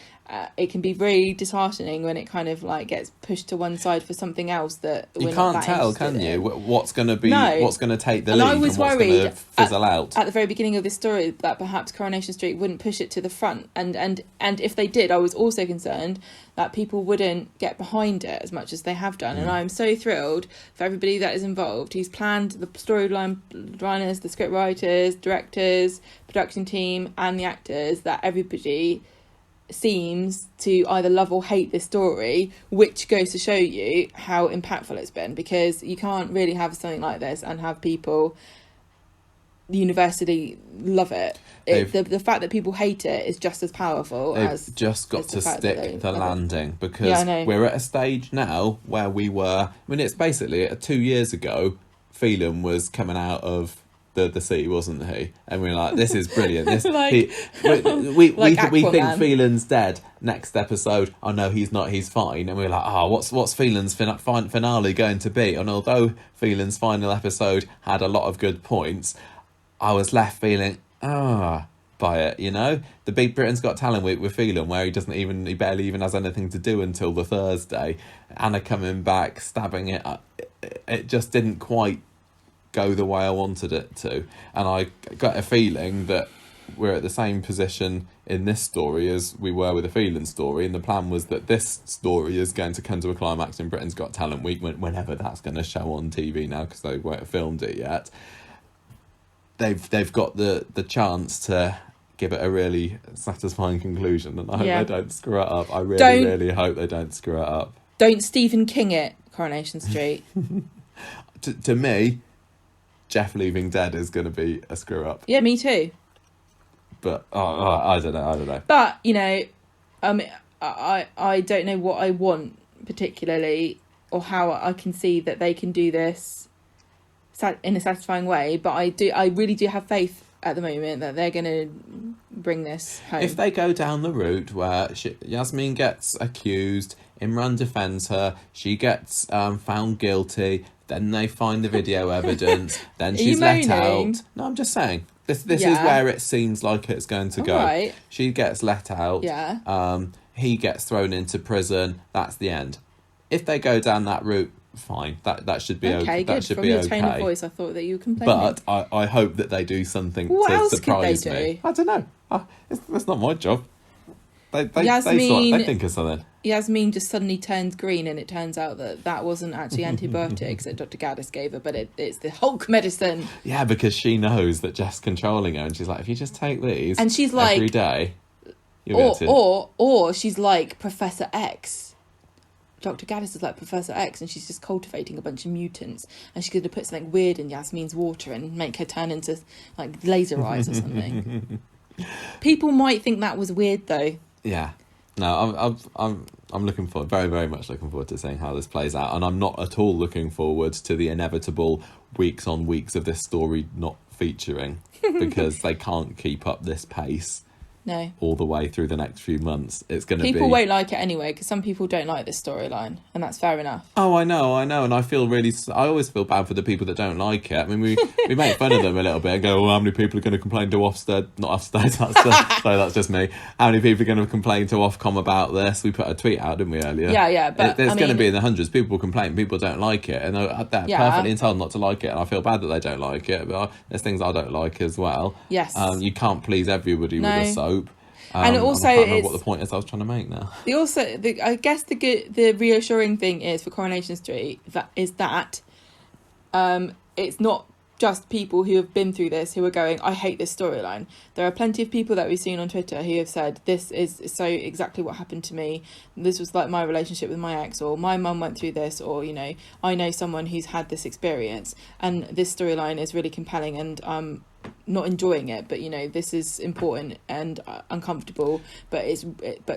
it can be very disheartening when it kind of like gets pushed to one side for something else that you can't tell, can you? What's going to be what's going to take the lead I was and what's worried going to fizzle out at the very beginning of this story that perhaps Coronation Street wouldn't push it to the front, and if they did, I was also concerned that people wouldn't get behind it as much as they have done. And I'm so thrilled for everybody that is involved. He's planned the storyline runners, the script writers, directors, production team, and the actors, that everybody seems to either love or hate this story, which goes to show you how impactful it's been, because you can't really have something like this and have people universally love it. The fact that people hate it is just as powerful. They've just got to stick the landing, because we're at a stage now where we were, I mean, it's basically 2 years ago Phelan was coming out of the sea, wasn't he? And we're like, this is brilliant. This we think Phelan's dead. Next episode, oh no, he's not, he's fine. And we're like, what's Phelan's finale going to be? And although Phelan's final episode had a lot of good points, I was left feeling by it, you know. The Big Britain's Got Talent with Phelan, where he barely even has anything to do until the Thursday. Anna coming back, stabbing it just didn't quite go the way I wanted it to, and I got a feeling that we're at the same position in this story as we were with the Phelan story, and the plan was that this story is going to come to a climax in Britain's Got Talent week, whenever that's going to show on TV now, because they won't have filmed it yet. They've got the chance to give it a really satisfying conclusion, and I hope they don't screw it up. I really hope they don't screw it up. Don't Stephen King it, Coronation Street. To me, Geoff leaving dead is going to be a screw up. Yeah, me too. But I don't know. But you know, I don't know what I want particularly, or how I can see that they can do this in a satisfying way. But I really do have faith at the moment that they're going to bring this home. If they go down the route where Yasmeen gets accused, Imran defends her, she gets found guilty. Then they find the video evidence. Then she's let out. No, I'm just saying. This is where it seems like it's going to go. Right. She gets let out. Yeah. He gets thrown into prison. That's the end. If they go down that route, fine. That should be okay. That should be okay. From your tone of voice, I thought that you were complaining. But I hope that they do something to surprise could they me. do? I don't know. That's not my job. They think of something. Yasmeen just suddenly turns green, and it turns out that wasn't actually antibiotics that Dr. Gaddis gave her, but it's the Hulk medicine. Yeah, because she knows that Jeff's controlling her, and she's like, if you just take these, and she's like, every day, or she's like Professor X. Dr. Gaddis is like Professor X, and she's just cultivating a bunch of mutants, and she's going to put something weird in Yasmeen's water and make her turn into like laser eyes or something. People might think that was weird, though. Yeah. No, I'm looking forward, very, very much looking forward to seeing how this plays out, and I'm not at all looking forward to the inevitable weeks on weeks of this story not featuring, because they can't keep up this pace. No. All the way through the next few months. It's going to be... People won't like it anyway, because some people don't like this storyline, and that's fair enough. Oh, I know, and I always feel bad for the people that don't like it. I mean, we make fun of them a little bit and go, well, how many people are going to complain to Ofsted? Not Ofsted, that's just me. How many people are going to complain to Ofcom about this? We put a tweet out, didn't we, earlier? Yeah, but there's going to be in the hundreds. People complain, people don't like it, and they're perfectly entitled not to like it, and I feel bad that they don't like it, but there's things I don't like as well. Yes. You can't please everybody with a soap. And also, I can't remember what the point is I was trying to make now. I guess the reassuring thing is for Coronation Street that it's not just people who have been through this who are going, I hate this storyline. There are plenty of people that we've seen on Twitter who have said, this is so exactly what happened to me. This was like my relationship with my ex, or my mum went through this, or, you know, I know someone who's had this experience, and this storyline is really compelling, and not enjoying it, but you know, this is important and uncomfortable, but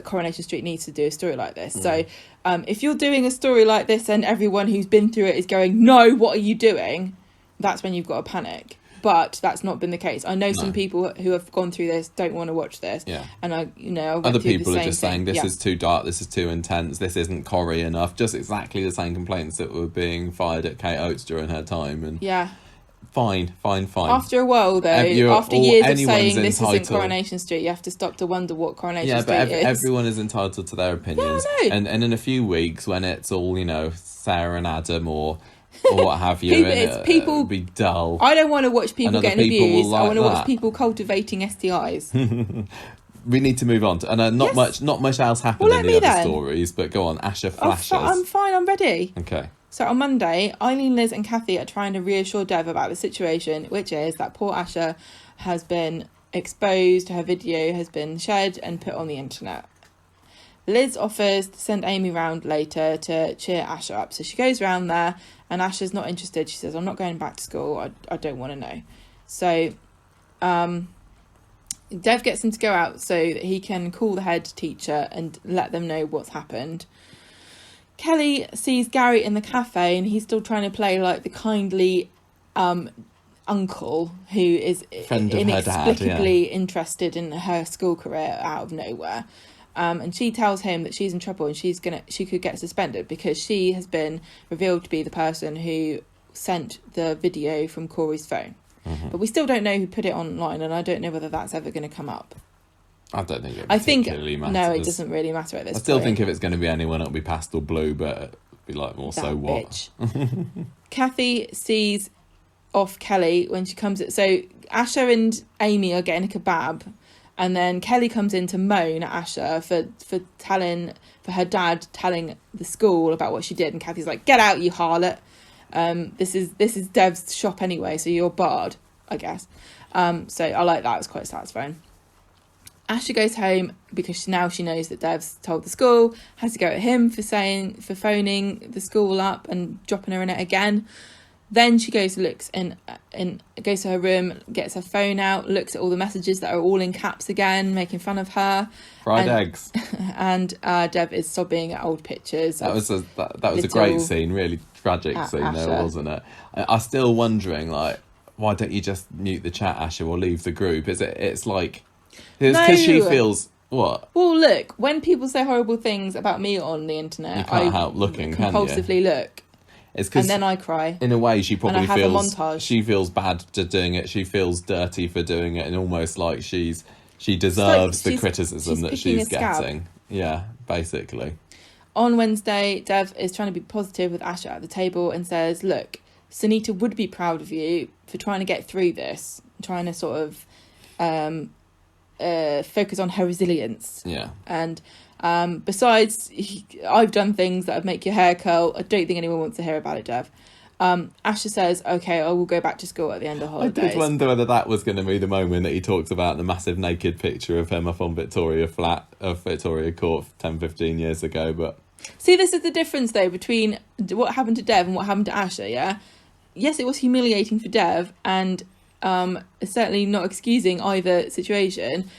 Coronation Street needs to do a story like this. So if you're doing a story like this and everyone who's been through it is going, no, what are you doing, that's when you've got to panic. but that's not been the case. I know some people who have gone through this don't want to watch this. Yeah. And I went other through people the are same just thing. saying this is too dark, this is too intense, this isn't Corrie enough. Just exactly the same complaints that were being fired at Kate Oates during her time. And fine. After a while, though, after years of saying this isn't Coronation Street, you have to stop to wonder what Coronation Street is. Yeah, but everyone is entitled to their opinions. Yeah, I know. And in a few weeks, when it's all, Sarah and Adam or what have you, it'll be dull. I don't want to watch people getting abused. I want to watch that. People cultivating STIs. We need to move on. And not much else happened in the other stories, but go on, Asha flashes. I'm fine, I'm ready. Okay. So on Monday, Eileen, Liz and Kathy are trying to reassure Dev about the situation, which is that poor Asha has been exposed, her video has been shared and put on the internet. Liz offers to send Amy round later to cheer Asha up. So she goes round there and Asha's not interested. She says, I'm not going back to school. I don't want to know. So Dev gets him to go out so that he can call the head teacher and let them know what's happened. Kelly sees Gary in the cafe and he's still trying to play like the kindly uncle who is inexplicably interested in her school career out of nowhere. And she tells him that she's in trouble and she could get suspended because she has been revealed to be the person who sent the video from Corrie's phone. Mm-hmm. But we still don't know who put it online, and I don't know whether that's ever going to come up. I don't think it particularly matters. No, it doesn't really matter at this point. I still think if it's going to be anyone, it'll be pastel blue, but it'll be like, well, so what? Kathy sees off Kelly when she comes. So Asha and Amy are getting a kebab, and then Kelly comes in to moan at Asha for her dad telling the school about what she did, and Kathy's like, "Get out, you harlot! This is Dev's shop anyway, so you're barred, I guess." So I like that. It was quite satisfying. Asha goes home because now she knows that Dev's told the school, has to go at him for phoning the school up and dropping her in it again. Then she goes goes to her room, gets her phone out, looks at all the messages that are all in caps again, making fun of her. Fried eggs. And Dev is sobbing at old pictures. That was a great scene, really tragic scene Asha. there, wasn't it? I'm still wondering, like, why don't you just mute the chat, Asha, or leave the group? It's like... It's because she feels... What? Well, look, when people say horrible things about me on the internet, you can't help looking, compulsively look. It's 'cause and then I cry. In a way, she probably feels... a montage. She feels bad to doing it. She feels dirty for doing it, and almost like she deserves the criticism that she's getting. Yeah, basically. On Wednesday, Dev is trying to be positive with Asha at the table and says, look, Sunita would be proud of you for trying to get through this, trying to sort of focus on her resilience. Yeah. And besides, I've done things that would make your hair curl. I don't think anyone wants to hear about it, Dev. Asha says, okay, I will go back to school at the end of holidays. I did wonder whether that was going to be the moment that he talks about the massive naked picture of him up on Victoria Court 10, 15 years ago. But see, this is the difference, though, between what happened to Dev and what happened to Asha, yeah? Yes, it was humiliating for Dev, and certainly not excusing either situation,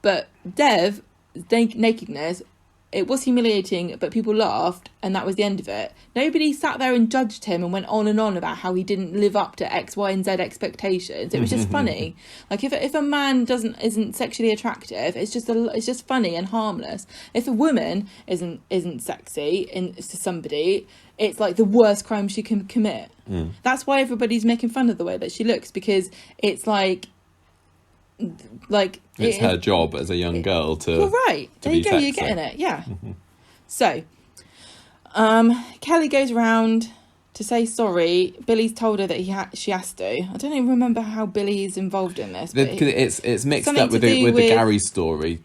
but Dev's nakedness, it was humiliating, but people laughed, and that was the end of it. Nobody sat there and judged him and went on and on about how he didn't live up to X, Y, and Z expectations. It was just funny. Like if a man isn't sexually attractive, it's just funny and harmless. If a woman isn't sexy to somebody, it's like the worst crime she can commit. That's why everybody's making fun of the way that she looks, because it's like it's her job as a young girl to... Well, right. There you go, sexy. You're getting it, yeah. So, Kelly goes around to say sorry. Billy's told her that she has to. I don't even remember how Billy is involved in this. It's mixed up with the Gary story.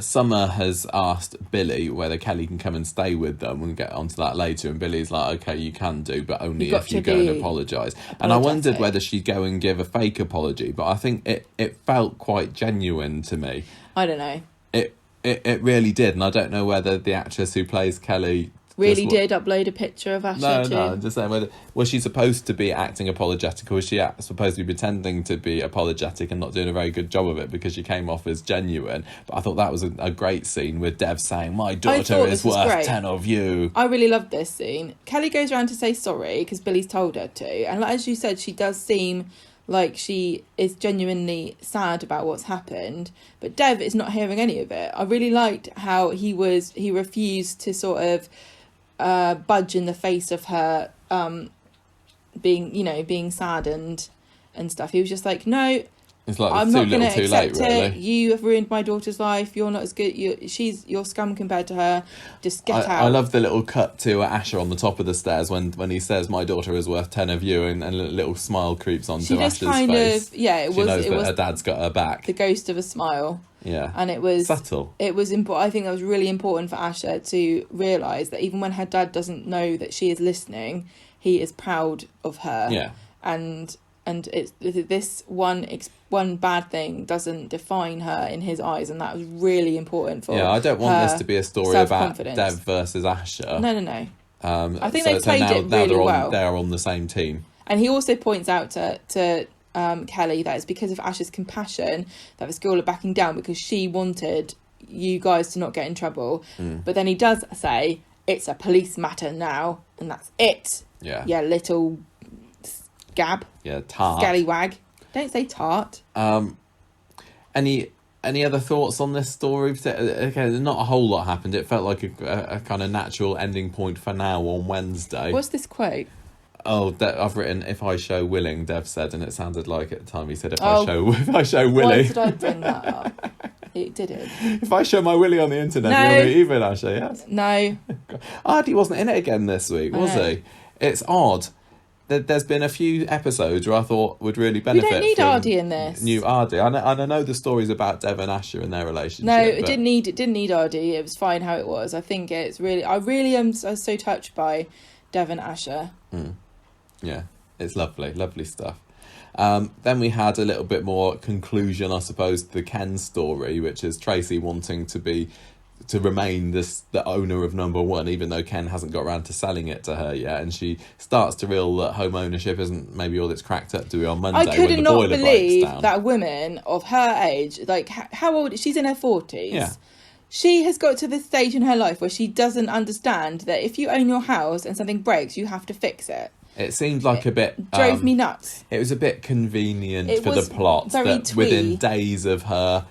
Summer has asked Billy whether Kelly can come and stay with them. We'll get onto that later. And Billy's like, okay, you can do, but only if you go and apologise. And I wondered whether she'd go and give a fake apology, but I think it felt quite genuine to me. I don't know. It really did. And I don't know whether the actress who plays Kelly... did upload a picture of Asha too. No, I'm just saying, was she supposed to be acting apologetic, or was she supposed to be pretending to be apologetic and not doing a very good job of it because she came off as genuine? But I thought that was a great scene with Dev saying, my daughter is worth 10 of you. I really loved this scene. Kelly goes around to say sorry because Billy's told her to. And as you said, she does seem like she is genuinely sad about what's happened, but Dev is not hearing any of it. I really liked how he refused to sort of budge in the face of her being saddened and stuff. He was just like, no, It's like I'm it's not too going to little, too accept late, it. really. You have ruined my daughter's life. You're not as good. You're scum compared to her. Just get out. I love the little cut to Asha on the top of the stairs when he says, "My daughter is worth 10 of you," and a little smile creeps onto Asha's face. She knows that her dad's got her back. The ghost of a smile. Yeah, and it was subtle. It was important. I think that was really important for Asha to realise that even when her dad doesn't know that she is listening, he is proud of her. Yeah, and it's this one bad thing doesn't define her in his eyes, and that was really important for. Yeah, I don't want this to be a story about Dev versus Asha. No. I think they played it now really well. They're on the same team. And he also points out to Kelly that it's because of Asha's compassion that the school are backing down, because she wanted you guys to not get in trouble. But then he does say it's a police matter now, and that's it. Yeah, little scab. Yeah, tart. Scallywag. Don't say tart. Any other thoughts on this story? Okay, not a whole lot happened. It felt like a kind of natural ending point for now on Wednesday. What's this quote? Oh, I've written, "If I show willing," Dev said, and it sounded like at the time he said, if I show Willie. Why did I bring that up? It didn't. If I show my Willie on the internet, you'll be even, Asha, yes? No. Ardy wasn't in it again this week, was he? It's odd. There's been a few episodes where I thought would really benefit. We don't need Ardy in this. New Ardy. And I know the stories about Dev and Asha and their relationship. No, it didn't need Ardy. It was fine how it was. I think I really am so touched by Dev and Asha. Yeah, it's lovely stuff. Then we had a little bit more conclusion, I suppose, to the Ken story, which is Tracy wanting to remain the owner of number one, even though Ken hasn't got around to selling it to her yet, and she starts to realize that home ownership isn't maybe all it's cracked up to be on Monday. I could when the not boiler believe breaks down. that a woman of her age, like how old? She's in her 40s. Yeah. She has got to this stage in her life where she doesn't understand that if you own your house and something breaks, you have to fix it. It seemed like a bit... drove me nuts. It was a bit convenient for the plot very that twee. within days of her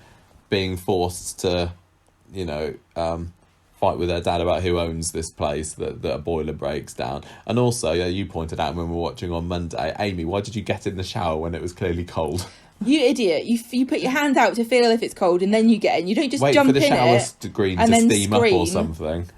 being forced to, fight with her dad about who owns this place, that a boiler breaks down. And also, you pointed out when we were watching on Monday, Amy, why did you get in the shower when it was clearly cold? You idiot. You put your hand out to feel if it's cold and then you get in. You don't just jump in it. Wait for the shower screen to steam up or something.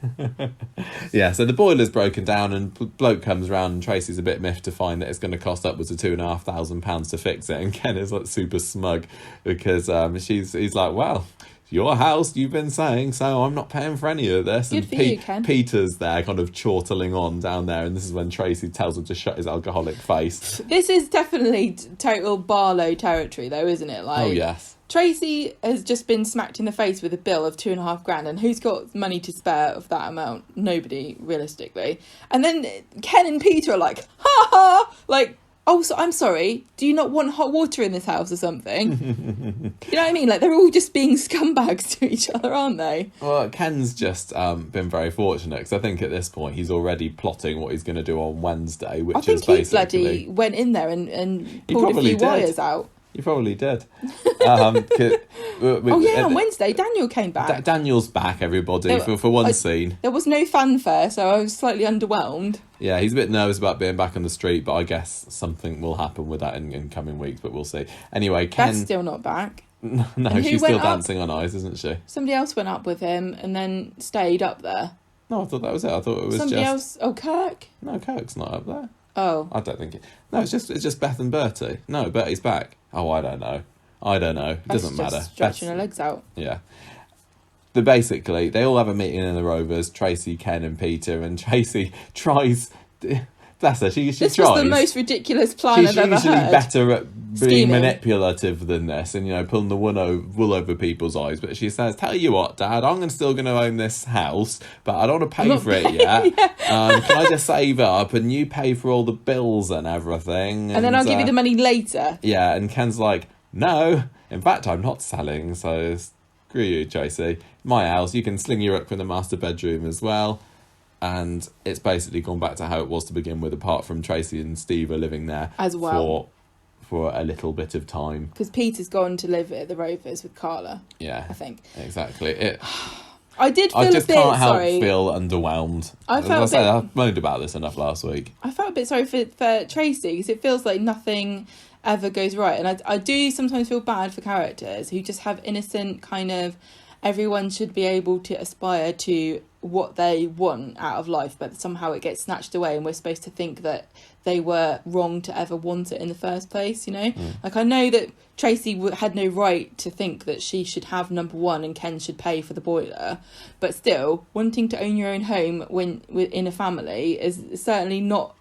Yeah, so the boiler's broken down and bloke comes round and Tracy's a bit miffed to find that it's going to cost upwards of £2,500 to fix it. And Ken is like super smug because he's like, well, your house, you've been saying, so I'm not paying for any of this. Good and for you, Ken. Peter's there kind of chortling on down there, and this is when Tracy tells him to shut his alcoholic face. This is definitely total Barlow territory though, isn't it? Like, oh, yes. Tracy has just been smacked in the face with a bill of $2,500, and who's got money to spare of that amount? Nobody, realistically. And then Ken and Peter are like, ha ha, like, oh, so I'm sorry, do you not want hot water in this house or something? You know what I mean? Like, they're all just being scumbags to each other, aren't they? Well, Ken's just been very fortunate, because I think at this point he's already plotting what he's going to do on Wednesday, which is basically... I think he bloody went in there and pulled a few wires out. You probably did. On Wednesday, Daniel came back. Daniel's back, everybody, for one scene. There was no fanfare, so I was slightly underwhelmed. Yeah, he's a bit nervous about being back on the street, but I guess something will happen with that in coming weeks, but we'll see. Anyway, Ken... Beth's still not back. No, she's still dancing on ice, isn't she? Somebody else went up with him and then stayed up there. No, I thought that was it. I thought it was somebody else. Oh, Kirk? No, Kirk's not up there. Oh. I don't think it... No, it's just Beth and Bertie. No, Bertie's back. Oh, I don't know. It doesn't matter. Stretching her legs out. Yeah. But basically, they all have a meeting in the Rovers, Tracy, Ken and Peter, and Tracy tries... Bless her, she tries. This was the most ridiculous plan I've ever heard. She's usually better at being Scheming. manipulative than this and, pulling the wool over people's eyes. But she says, tell you what, Dad, I'm still going to own this house, but I don't want to pay for it yet. Yeah. Can I just save up and you pay for all the bills and everything? And then I'll give you the money later. Yeah, and Ken's like, no, in fact, I'm not selling, so screw you, Tracy. My house, you can sling your up in the master bedroom as well. And it's basically gone back to how it was to begin with, apart from Tracy and Steve are living there as well for a little bit of time. Because Peter's gone to live at the Rovers with Carla. Yeah, I think. Exactly. I did feel I just a bit can't help sorry. feel underwhelmed. I moaned about this enough last week. I felt a bit sorry for Tracy, because it feels like nothing ever goes right. And I do sometimes feel bad for characters who just have innocent kind of, everyone should be able to aspire to what they want out of life, but somehow it gets snatched away and we're supposed to think that they were wrong to ever want it in the first place, you know? Like, I know that Tracy had no right to think that she should have number one and Ken should pay for the boiler, but still, wanting to own your own home when in a family is certainly not,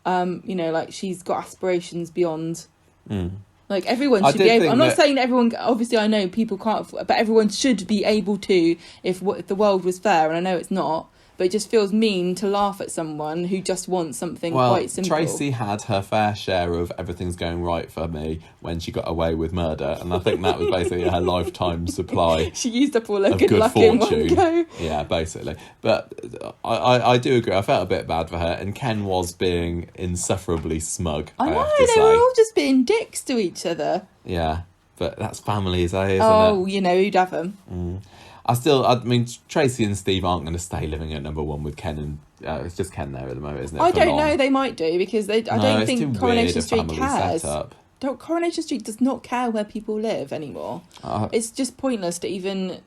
you know, like, she's got aspirations beyond... Like, everyone should be able... I'm not saying that everyone... Obviously, I know people can't... But everyone should be able to, if the world was fair, and I know it's not. But it just feels mean to laugh at someone who just wants something quite simple. Tracy had her fair share of everything's going right for me when she got away with murder. And I think that was basically her lifetime supply. She used up all her good luck fortune. in one go. Yeah, basically. But I do agree. I felt a bit bad for her. And Ken was being insufferably smug, I know, have to they say. were all just being dicks to each other. Yeah, but that's families, isn't it? Oh, you know, who'd have them? I mean, Tracy and Steve aren't going to stay living at number one with Ken, and it's just Ken there at the moment, isn't it? I don't know. They might do, because I don't think Coronation Street cares. Coronation Street does not care where people live anymore. It's just pointless to even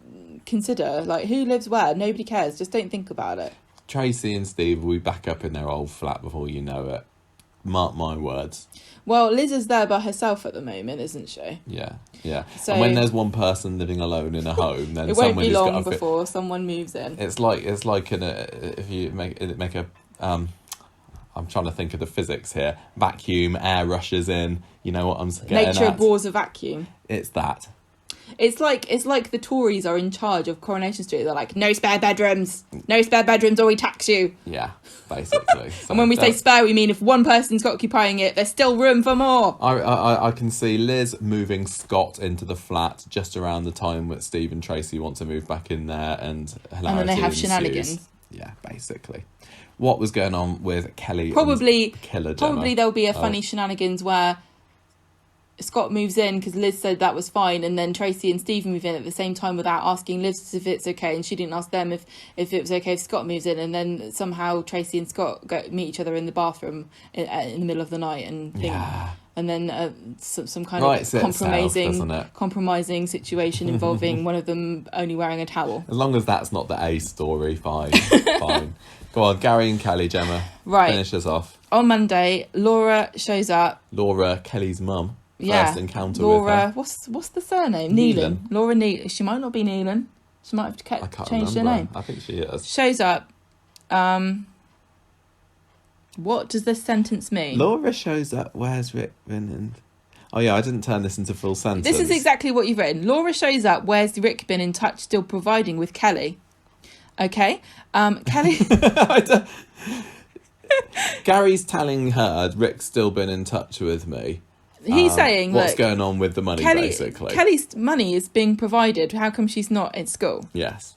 consider. Like, who lives where? Nobody cares. Just don't think about it. Tracy and Steve will be back up in their old flat before you know it. Mark my words. Well, Liz is there by herself at the moment, isn't she? Yeah, yeah. So, and when there's one person living alone in a home, then it won't be long before someone moves in. It's like if you make a I'm trying to think of the physics here. Vacuum, air rushes in. You know what I'm getting at? Nature abhors a vacuum. It's that. It's like the Tories are in charge of Coronation Street. They're like, no spare bedrooms, or we tax you. Yeah, basically. So and when we say spare, we mean if one person's occupying it, there's still room for more. I can see Liz moving Scott into the flat just around the time that Steve and Tracy want to move back in there, and then they have shenanigans. Yeah, basically. What was going on with Kelly? Probably and Gemma? There'll be a funny shenanigans where Scott moves in because Liz said that was fine, and then Tracy and Steve move in at the same time without asking Liz if it's okay, and she didn't ask them if it was okay if Scott moves in, and then somehow Tracy and Scott meet each other in the bathroom in the middle of the night and think, and then some kind of compromising situation involving one of them only wearing a towel. As long as that's not the A story, fine. Fine. Go on, Gary and Kelly, Gemma. Right. Finish us off. On Monday, Laura shows up. Laura, Kelly's mum. Yeah, first encounter Laura, with her. what's the surname? Neelan. Laura Neelan. She might not be Neelan. She might have changed her name. I think she is. Shows up. What does this sentence mean? Laura shows up. Where's Rick been? And oh yeah, I didn't turn this into full sentence. This is exactly what you've written. Laura shows up. Where's Rick been in touch? Still providing with Kelly. Okay. Kelly. Gary's telling her Rick's still been in touch with me. He's saying what's going on with the money, basically. Kelly's money is being provided. How come she's not in school? Yes.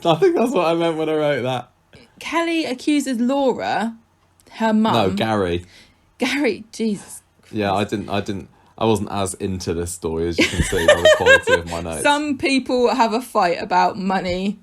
I think that's what I meant when I wrote that. Kelly accuses Laura, her mum. No, Gary. Gary, Jesus. Yeah, I wasn't as into this story, as you can see by the quality of my notes. Some people have a fight about money,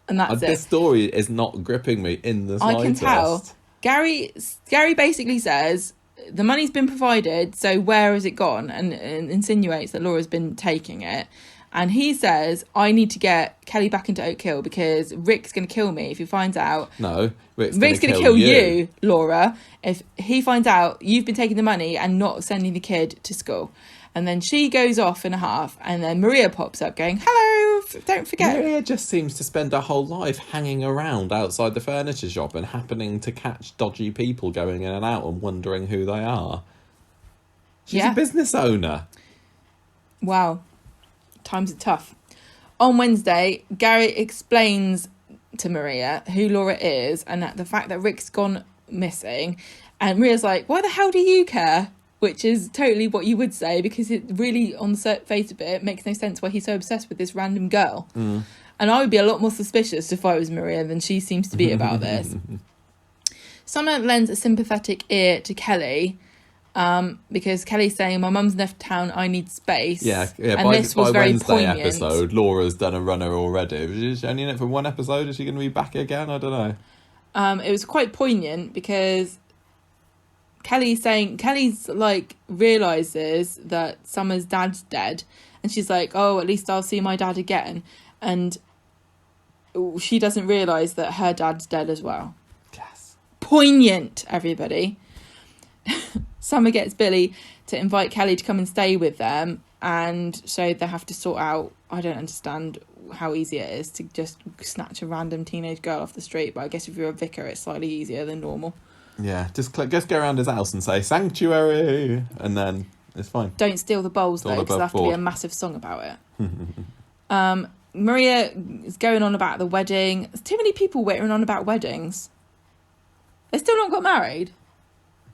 and that's it. This story is not gripping me in the slightest. I can tell. Gary basically says the money's been provided, so where has it gone? And insinuates that Laura's been taking it. And he says, I need to get Kelly back into Oak Hill because Rick's going to kill me if he finds out. No, Rick's going to kill you, Laura, if he finds out you've been taking the money and not sending the kid to school. And then she goes off in a half, and then Maria pops up going, hello, don't forget. Maria just seems to spend her whole life hanging around outside the furniture shop and happening to catch dodgy people going in and out and wondering who they are. She's a business owner. Wow. Times are tough. On Wednesday, Gary explains to Maria who Laura is and that the fact that Rick's gone missing. And Maria's like, why the hell do you care? Which is totally what you would say, because it really, on the face of it, makes no sense why he's so obsessed with this random girl. And I would be a lot more suspicious if I was Maria than she seems to be about this. Summer lends a sympathetic ear to Kelly, Because Kelly's saying, my mum's left town, I need space. Yeah. And By, this was by very Wednesday poignant. episode, Laura's done a runner already. Is she only in it for one episode? Is she going to be back again? I don't know. It was quite poignant because Kelly's like realizes that Summer's dad's dead, and she's like, oh, at least I'll see my dad again. And she doesn't realize that her dad's dead as well. Yes. Poignant, everybody. Summer gets Billy to invite Kelly to come and stay with them, and so they have to sort out, I don't understand how easy it is to just snatch a random teenage girl off the street, but I guess if you're a vicar it's slightly easier than normal. Yeah, just go around his house and say sanctuary, and then it's fine. Don't steal the bowls, though, because there'll have to be a massive song about it. Maria is going on about the wedding. There's too many people waiting on about weddings. They still not got married.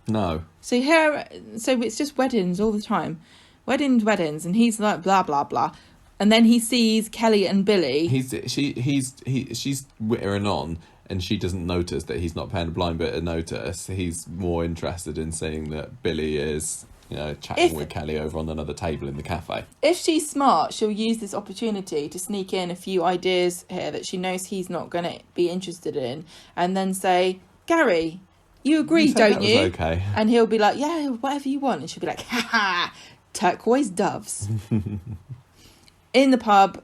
No. So it's just weddings all the time. Weddings, and he's like blah blah blah. And then he sees Kelly and Billy. She's wittering on, and she doesn't notice that he's not paying a blind bit of notice. He's more interested in seeing that Billy is, chatting with Kelly over on another table in the cafe. If she's smart, she'll use this opportunity to sneak in a few ideas here that she knows he's not going to be interested in, and then say, Gary, you agree, don't you? Okay. And he'll be like, yeah, whatever you want. And she'll be like, ha ha, turquoise doves. In the pub,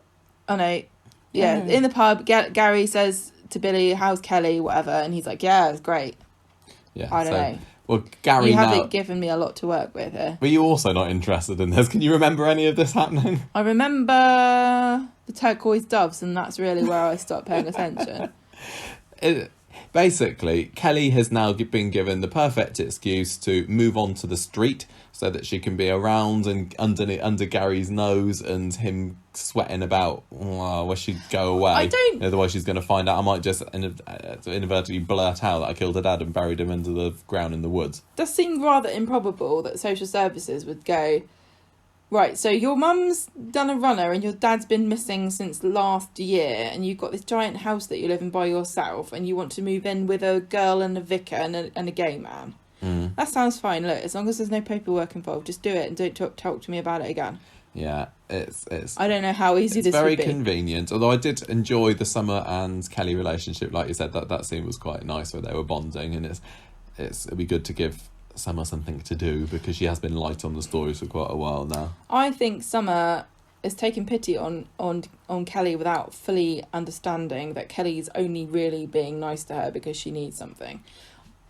in the pub, Gary says to Billy, how's Kelly, whatever, and he's like, yeah, it's great. Yeah, I don't know. Well, Gary, you haven't given me a lot to work with here. Were you also not interested in this? Can you remember any of this happening? I remember the turquoise doves, and that's really where I stopped paying attention. Basically, Kelly has now been given the perfect excuse to move on to the street so that she can be around and under Gary's nose and him sweating about where she'd go away. Otherwise she's going to find out. I might just inadvertently blurt out that I killed her dad and buried him into the ground in the woods. It does seem rather improbable that social services would go, right, so your mum's done a runner and your dad's been missing since last year, and you've got this giant house that you live in by yourself, and you want to move in with a girl and a vicar and a gay man. That sounds fine. Look, as long as there's no paperwork involved, just do it and don't talk to me about it again. Yeah, it's. I don't know how easy this would be. It's very convenient. Although I did enjoy the Summer and Kelly relationship, like you said, that scene was quite nice where they were bonding, and it'd be good to give Summer something to do because she has been light on the stories for quite a while now. I think Summer is taking pity on Kelly without fully understanding that Kelly's only really being nice to her because she needs something.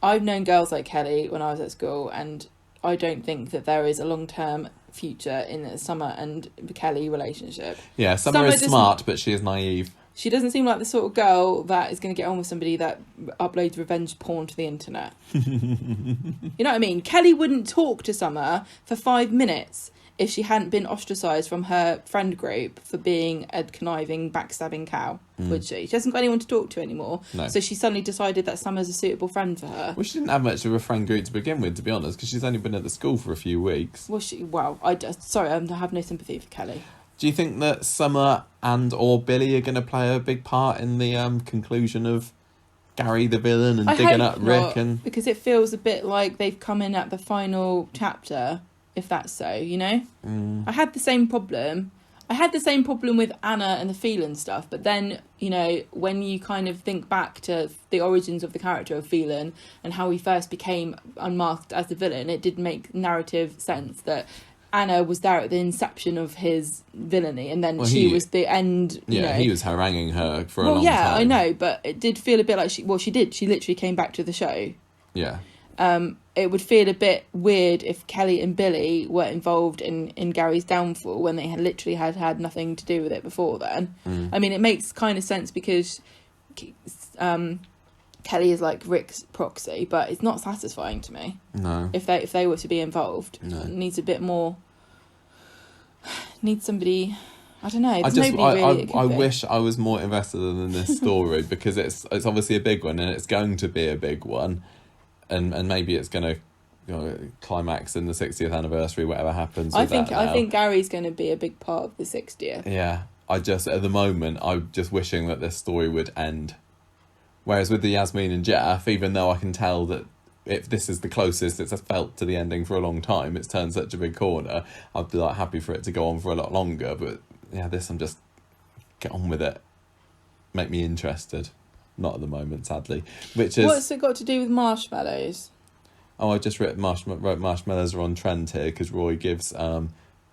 I've known girls like Kelly when I was at school, and I don't think that there is a long-term future in the Summer and Kelly relationship. Yeah, Summer is smart, but she is naive. She doesn't seem like the sort of girl that is going to get on with somebody that uploads revenge porn to the internet. You know what I mean? Kelly wouldn't talk to Summer for 5 minutes if she hadn't been ostracised from her friend group for being a conniving, backstabbing cow, would she? She hasn't got anyone to talk to anymore. No. So she suddenly decided that Summer's a suitable friend for her. Well, she didn't have much of a friend group to begin with, to be honest, because she's only been at the school for a few weeks. I have no sympathy for Kelly. Do you think that Summer or Billy are going to play a big part in the conclusion of Gary the villain and digging up Rick? Because it feels a bit like they've come in at the final chapter, if that's so, I had the same problem with Anna and the Phelan stuff, but then, when you kind of think back to the origins of the character of Phelan and how he first became unmasked as the villain, it did make narrative sense that Anna was there at the inception of his villainy, and then she was the end. He was haranguing her for a long time. Well, yeah, I know, but it did feel a bit like she did. She literally came back to the show. Yeah. It would feel a bit weird if Kelly and Billy were involved in Gary's downfall when they had literally had nothing to do with it before then. I mean, it makes kind of sense because Kelly is like Rick's proxy, but it's not satisfying to me. No. If they were to be involved, it needs a bit more. Needs somebody. I don't know. I wish I was more invested in this story because it's obviously a big one and it's going to be a big one. And maybe it's going to climax in the 60th anniversary, whatever happens. I think Gary's going to be a big part of the 60th. Yeah, at the moment, I'm just wishing that this story would end. Whereas with the Yasmeen and Geoff, even though I can tell that if this is the closest it's felt to the ending for a long time, it's turned such a big corner, I'd be like happy for it to go on for a lot longer. But yeah, this, I'm just, get on with it, make me interested. Not at the moment, sadly. Which is, what's it got to do with marshmallows? oh, I just wrote marshmallows are on trend here because Roy gives I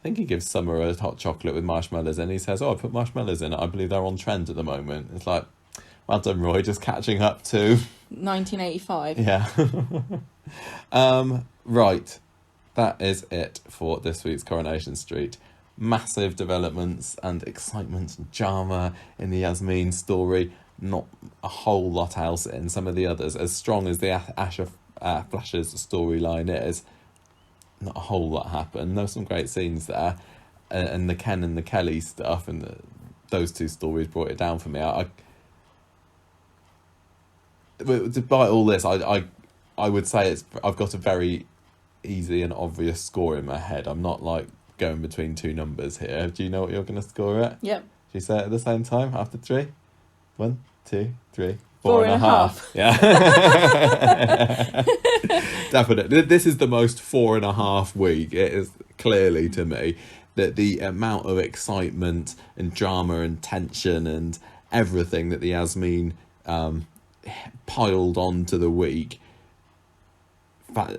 think he gives Summer a hot chocolate with marshmallows, and he says, oh, I put marshmallows in it, I believe they're on trend at the moment. It's like, well done, Roy, just catching up to 1985. Yeah. Right. That is it for this week's Coronation Street. Massive developments and excitement and drama in the Yasmeen story. Not a whole lot else in some of the others. As strong as the Asha Flashes storyline is, not a whole lot happened. There were some great scenes there. And the Ken and the Kelly stuff, and those two stories brought it down for me. Despite all this, I would say I've got a very easy and obvious score in my head. I'm not like going between two numbers here. Do you know what you're going to score it? Yep. Do you say it at the same time after 3? 1, 2, 3, 4.5. Yeah. Definitely. This is the most 4.5 week. It is clearly, to me, that the amount of excitement and drama and tension and everything that the Yasmeen piled onto the week, I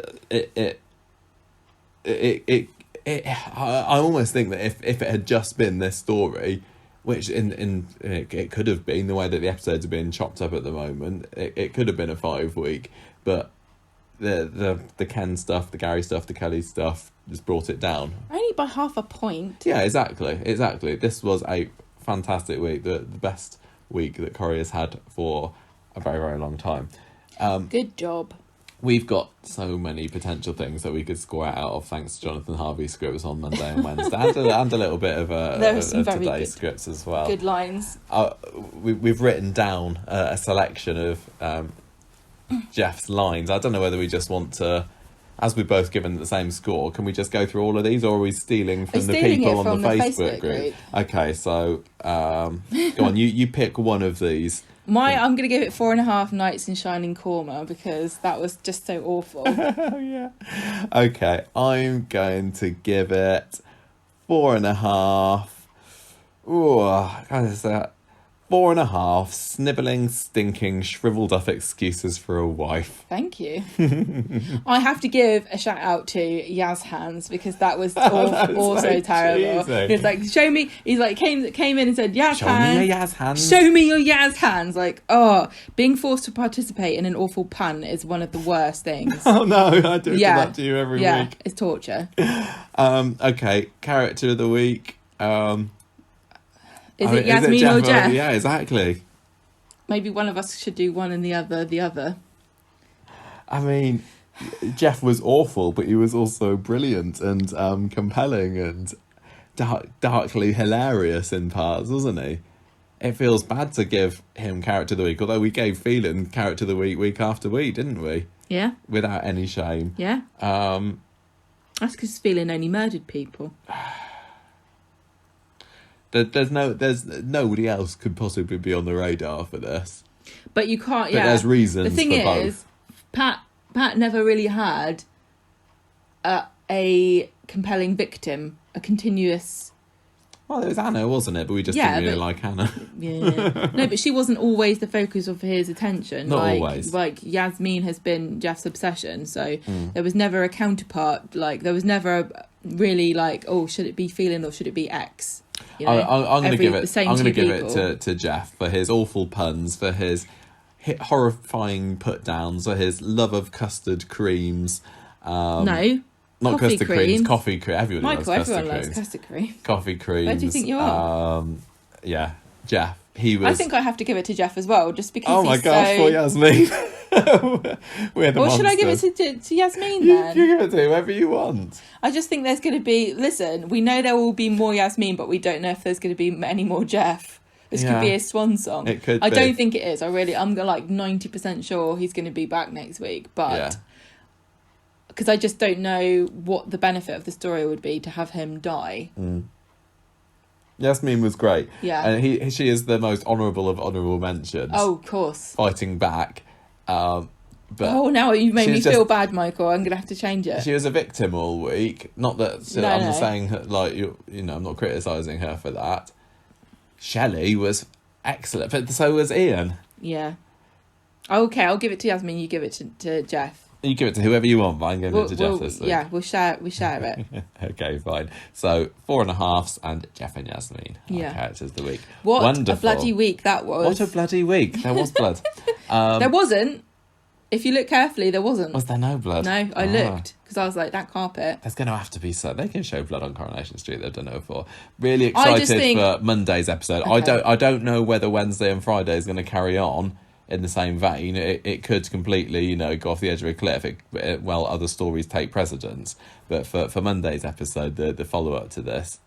almost think that if it had just been this story, which it could have been, the way that the episodes are being chopped up at the moment, it could have been a 5 week, but the Ken stuff, the Gary stuff, the Kelly stuff just brought it down. Only by half a point. Yeah, exactly. This was a fantastic week, the best week that Corrie has had for a very, very long time. Good job. We've got so many potential things that we could score out of, thanks to Jonathan Harvey's scripts on Monday and Wednesday, and a little bit of today's scripts as well. Good lines. We've written down a selection of Geoff's lines. I don't know whether we just want to, as we've both given the same score, can we just go through all of these, or are we stealing from the people on the Facebook group? Okay, so go on, you pick one of these. I'm going to give it 4.5 nights in shining Korma, because that was just so awful. Oh, yeah. Okay, I'm going to give it 4.5. Ooh, kind of that. 4.5 snivelling, stinking, shriveled up excuses for a wife. Thank you. I have to give a shout out to Yaz Hands, because that was also terrible. He's like, show me. He's like, came in and said, Yaz Hands. Show me your Yaz Hands. Show me your Yaz Hands. Like, oh, being forced to participate in an awful pun is one of the worst things. Oh no, I do that to you every week. Yeah, it's torture. Okay, character of the week. Is it Yasmeen or Geoff? Yeah, exactly. Maybe one of us should do one and the other. I mean, Geoff was awful, but he was also brilliant and compelling and darkly hilarious in parts, wasn't he? It feels bad to give him character of the week, although we gave Phelan character of the week after week, didn't we? Yeah. Without any shame. Yeah. That's because Phelan only murdered people. There's nobody else could possibly be on the radar for this. But you can't. But there's reasons. The thing for is, both. Pat never really had a compelling victim, a continuous. Well, it was Anna, wasn't it? But we just didn't really like Anna. Yeah. No, but she wasn't always the focus of his attention. Not always. Like Yasmeen has been Geoff's obsession, so there was never a counterpart. Like there was never really like, oh, should it be Phelan or should it be X? You know, I'm going to give it to Geoff for his awful puns, for his horrifying put downs, for his love of custard creams. No, not coffee custard creams. Creams, coffee cream. Everyone loves custard cream. Coffee creams. Where do you think you are? Yeah, Geoff. He was. I think I have to give it to Geoff as well, just because. Oh my gosh, for Yasmeen. We're the Or should I give it to Yasmeen then? You give it to whoever you want. I just think there's going to be. Listen, we know there will be more Yasmeen, but we don't know if there's going to be any more Geoff. This could be his swan song. It could. I don't think it is. I'm like 90% sure he's going to be back next week, but because I just don't know what the benefit of the story would be to have him die. Yasmeen was great. Yeah. And she is the most honourable of honourable mentions. Oh, of course. Fighting back. But oh, now you made she me was feel just- bad, Michael. I'm gonna have to change it. She was a victim all week. Not that No, I'm no. not saying like you know I'm not criticising her for that. Shelley was excellent, but so was Iain. Yeah. Okay, I'll give it to Yasmeen. You give it to Geoff. You give it to whoever you want, but I'm giving it to Geoff this week. Yeah, we share it. Okay, fine. So 4.5s and Geoff and Yasmeen. Yeah. Our characters of the week. What Wonderful. a bloody week that was. What a bloody week. There was blood. There wasn't. If you look carefully, there wasn't. Was there no blood? No, I looked because I was like, that carpet. There's going to have to be so. They can show blood on Coronation Street. They've done it before. Really I just excited think- for Monday's episode. Okay. I don't know whether Wednesday and Friday is going to carry on in the same vein. It could completely, you know, go off the edge of a cliff while other stories take precedence. But for Monday's episode, the follow up to this,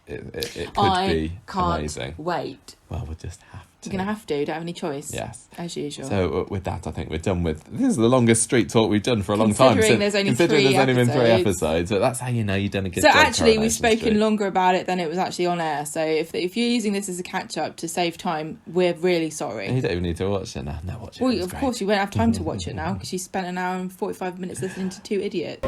it could be amazing. Wait. Well, we'll just have to. You're going to have to. Don't have any choice. Yes. As usual. So with that, I think we're done with... This is the longest street talk we've done for a long time. Considering there's only Considering three there's only been 3 episodes. episodes. But that's how you know you've done a good So job. actually, we've Coronation spoken Street. longer about it than it was actually on air. So if you're using this as a catch-up to save time, we're really sorry. You don't even need to watch it now. No, watch it. Well, It's of great. course, you won't have time to watch it now because you spent an hour and 45 minutes listening to two idiots.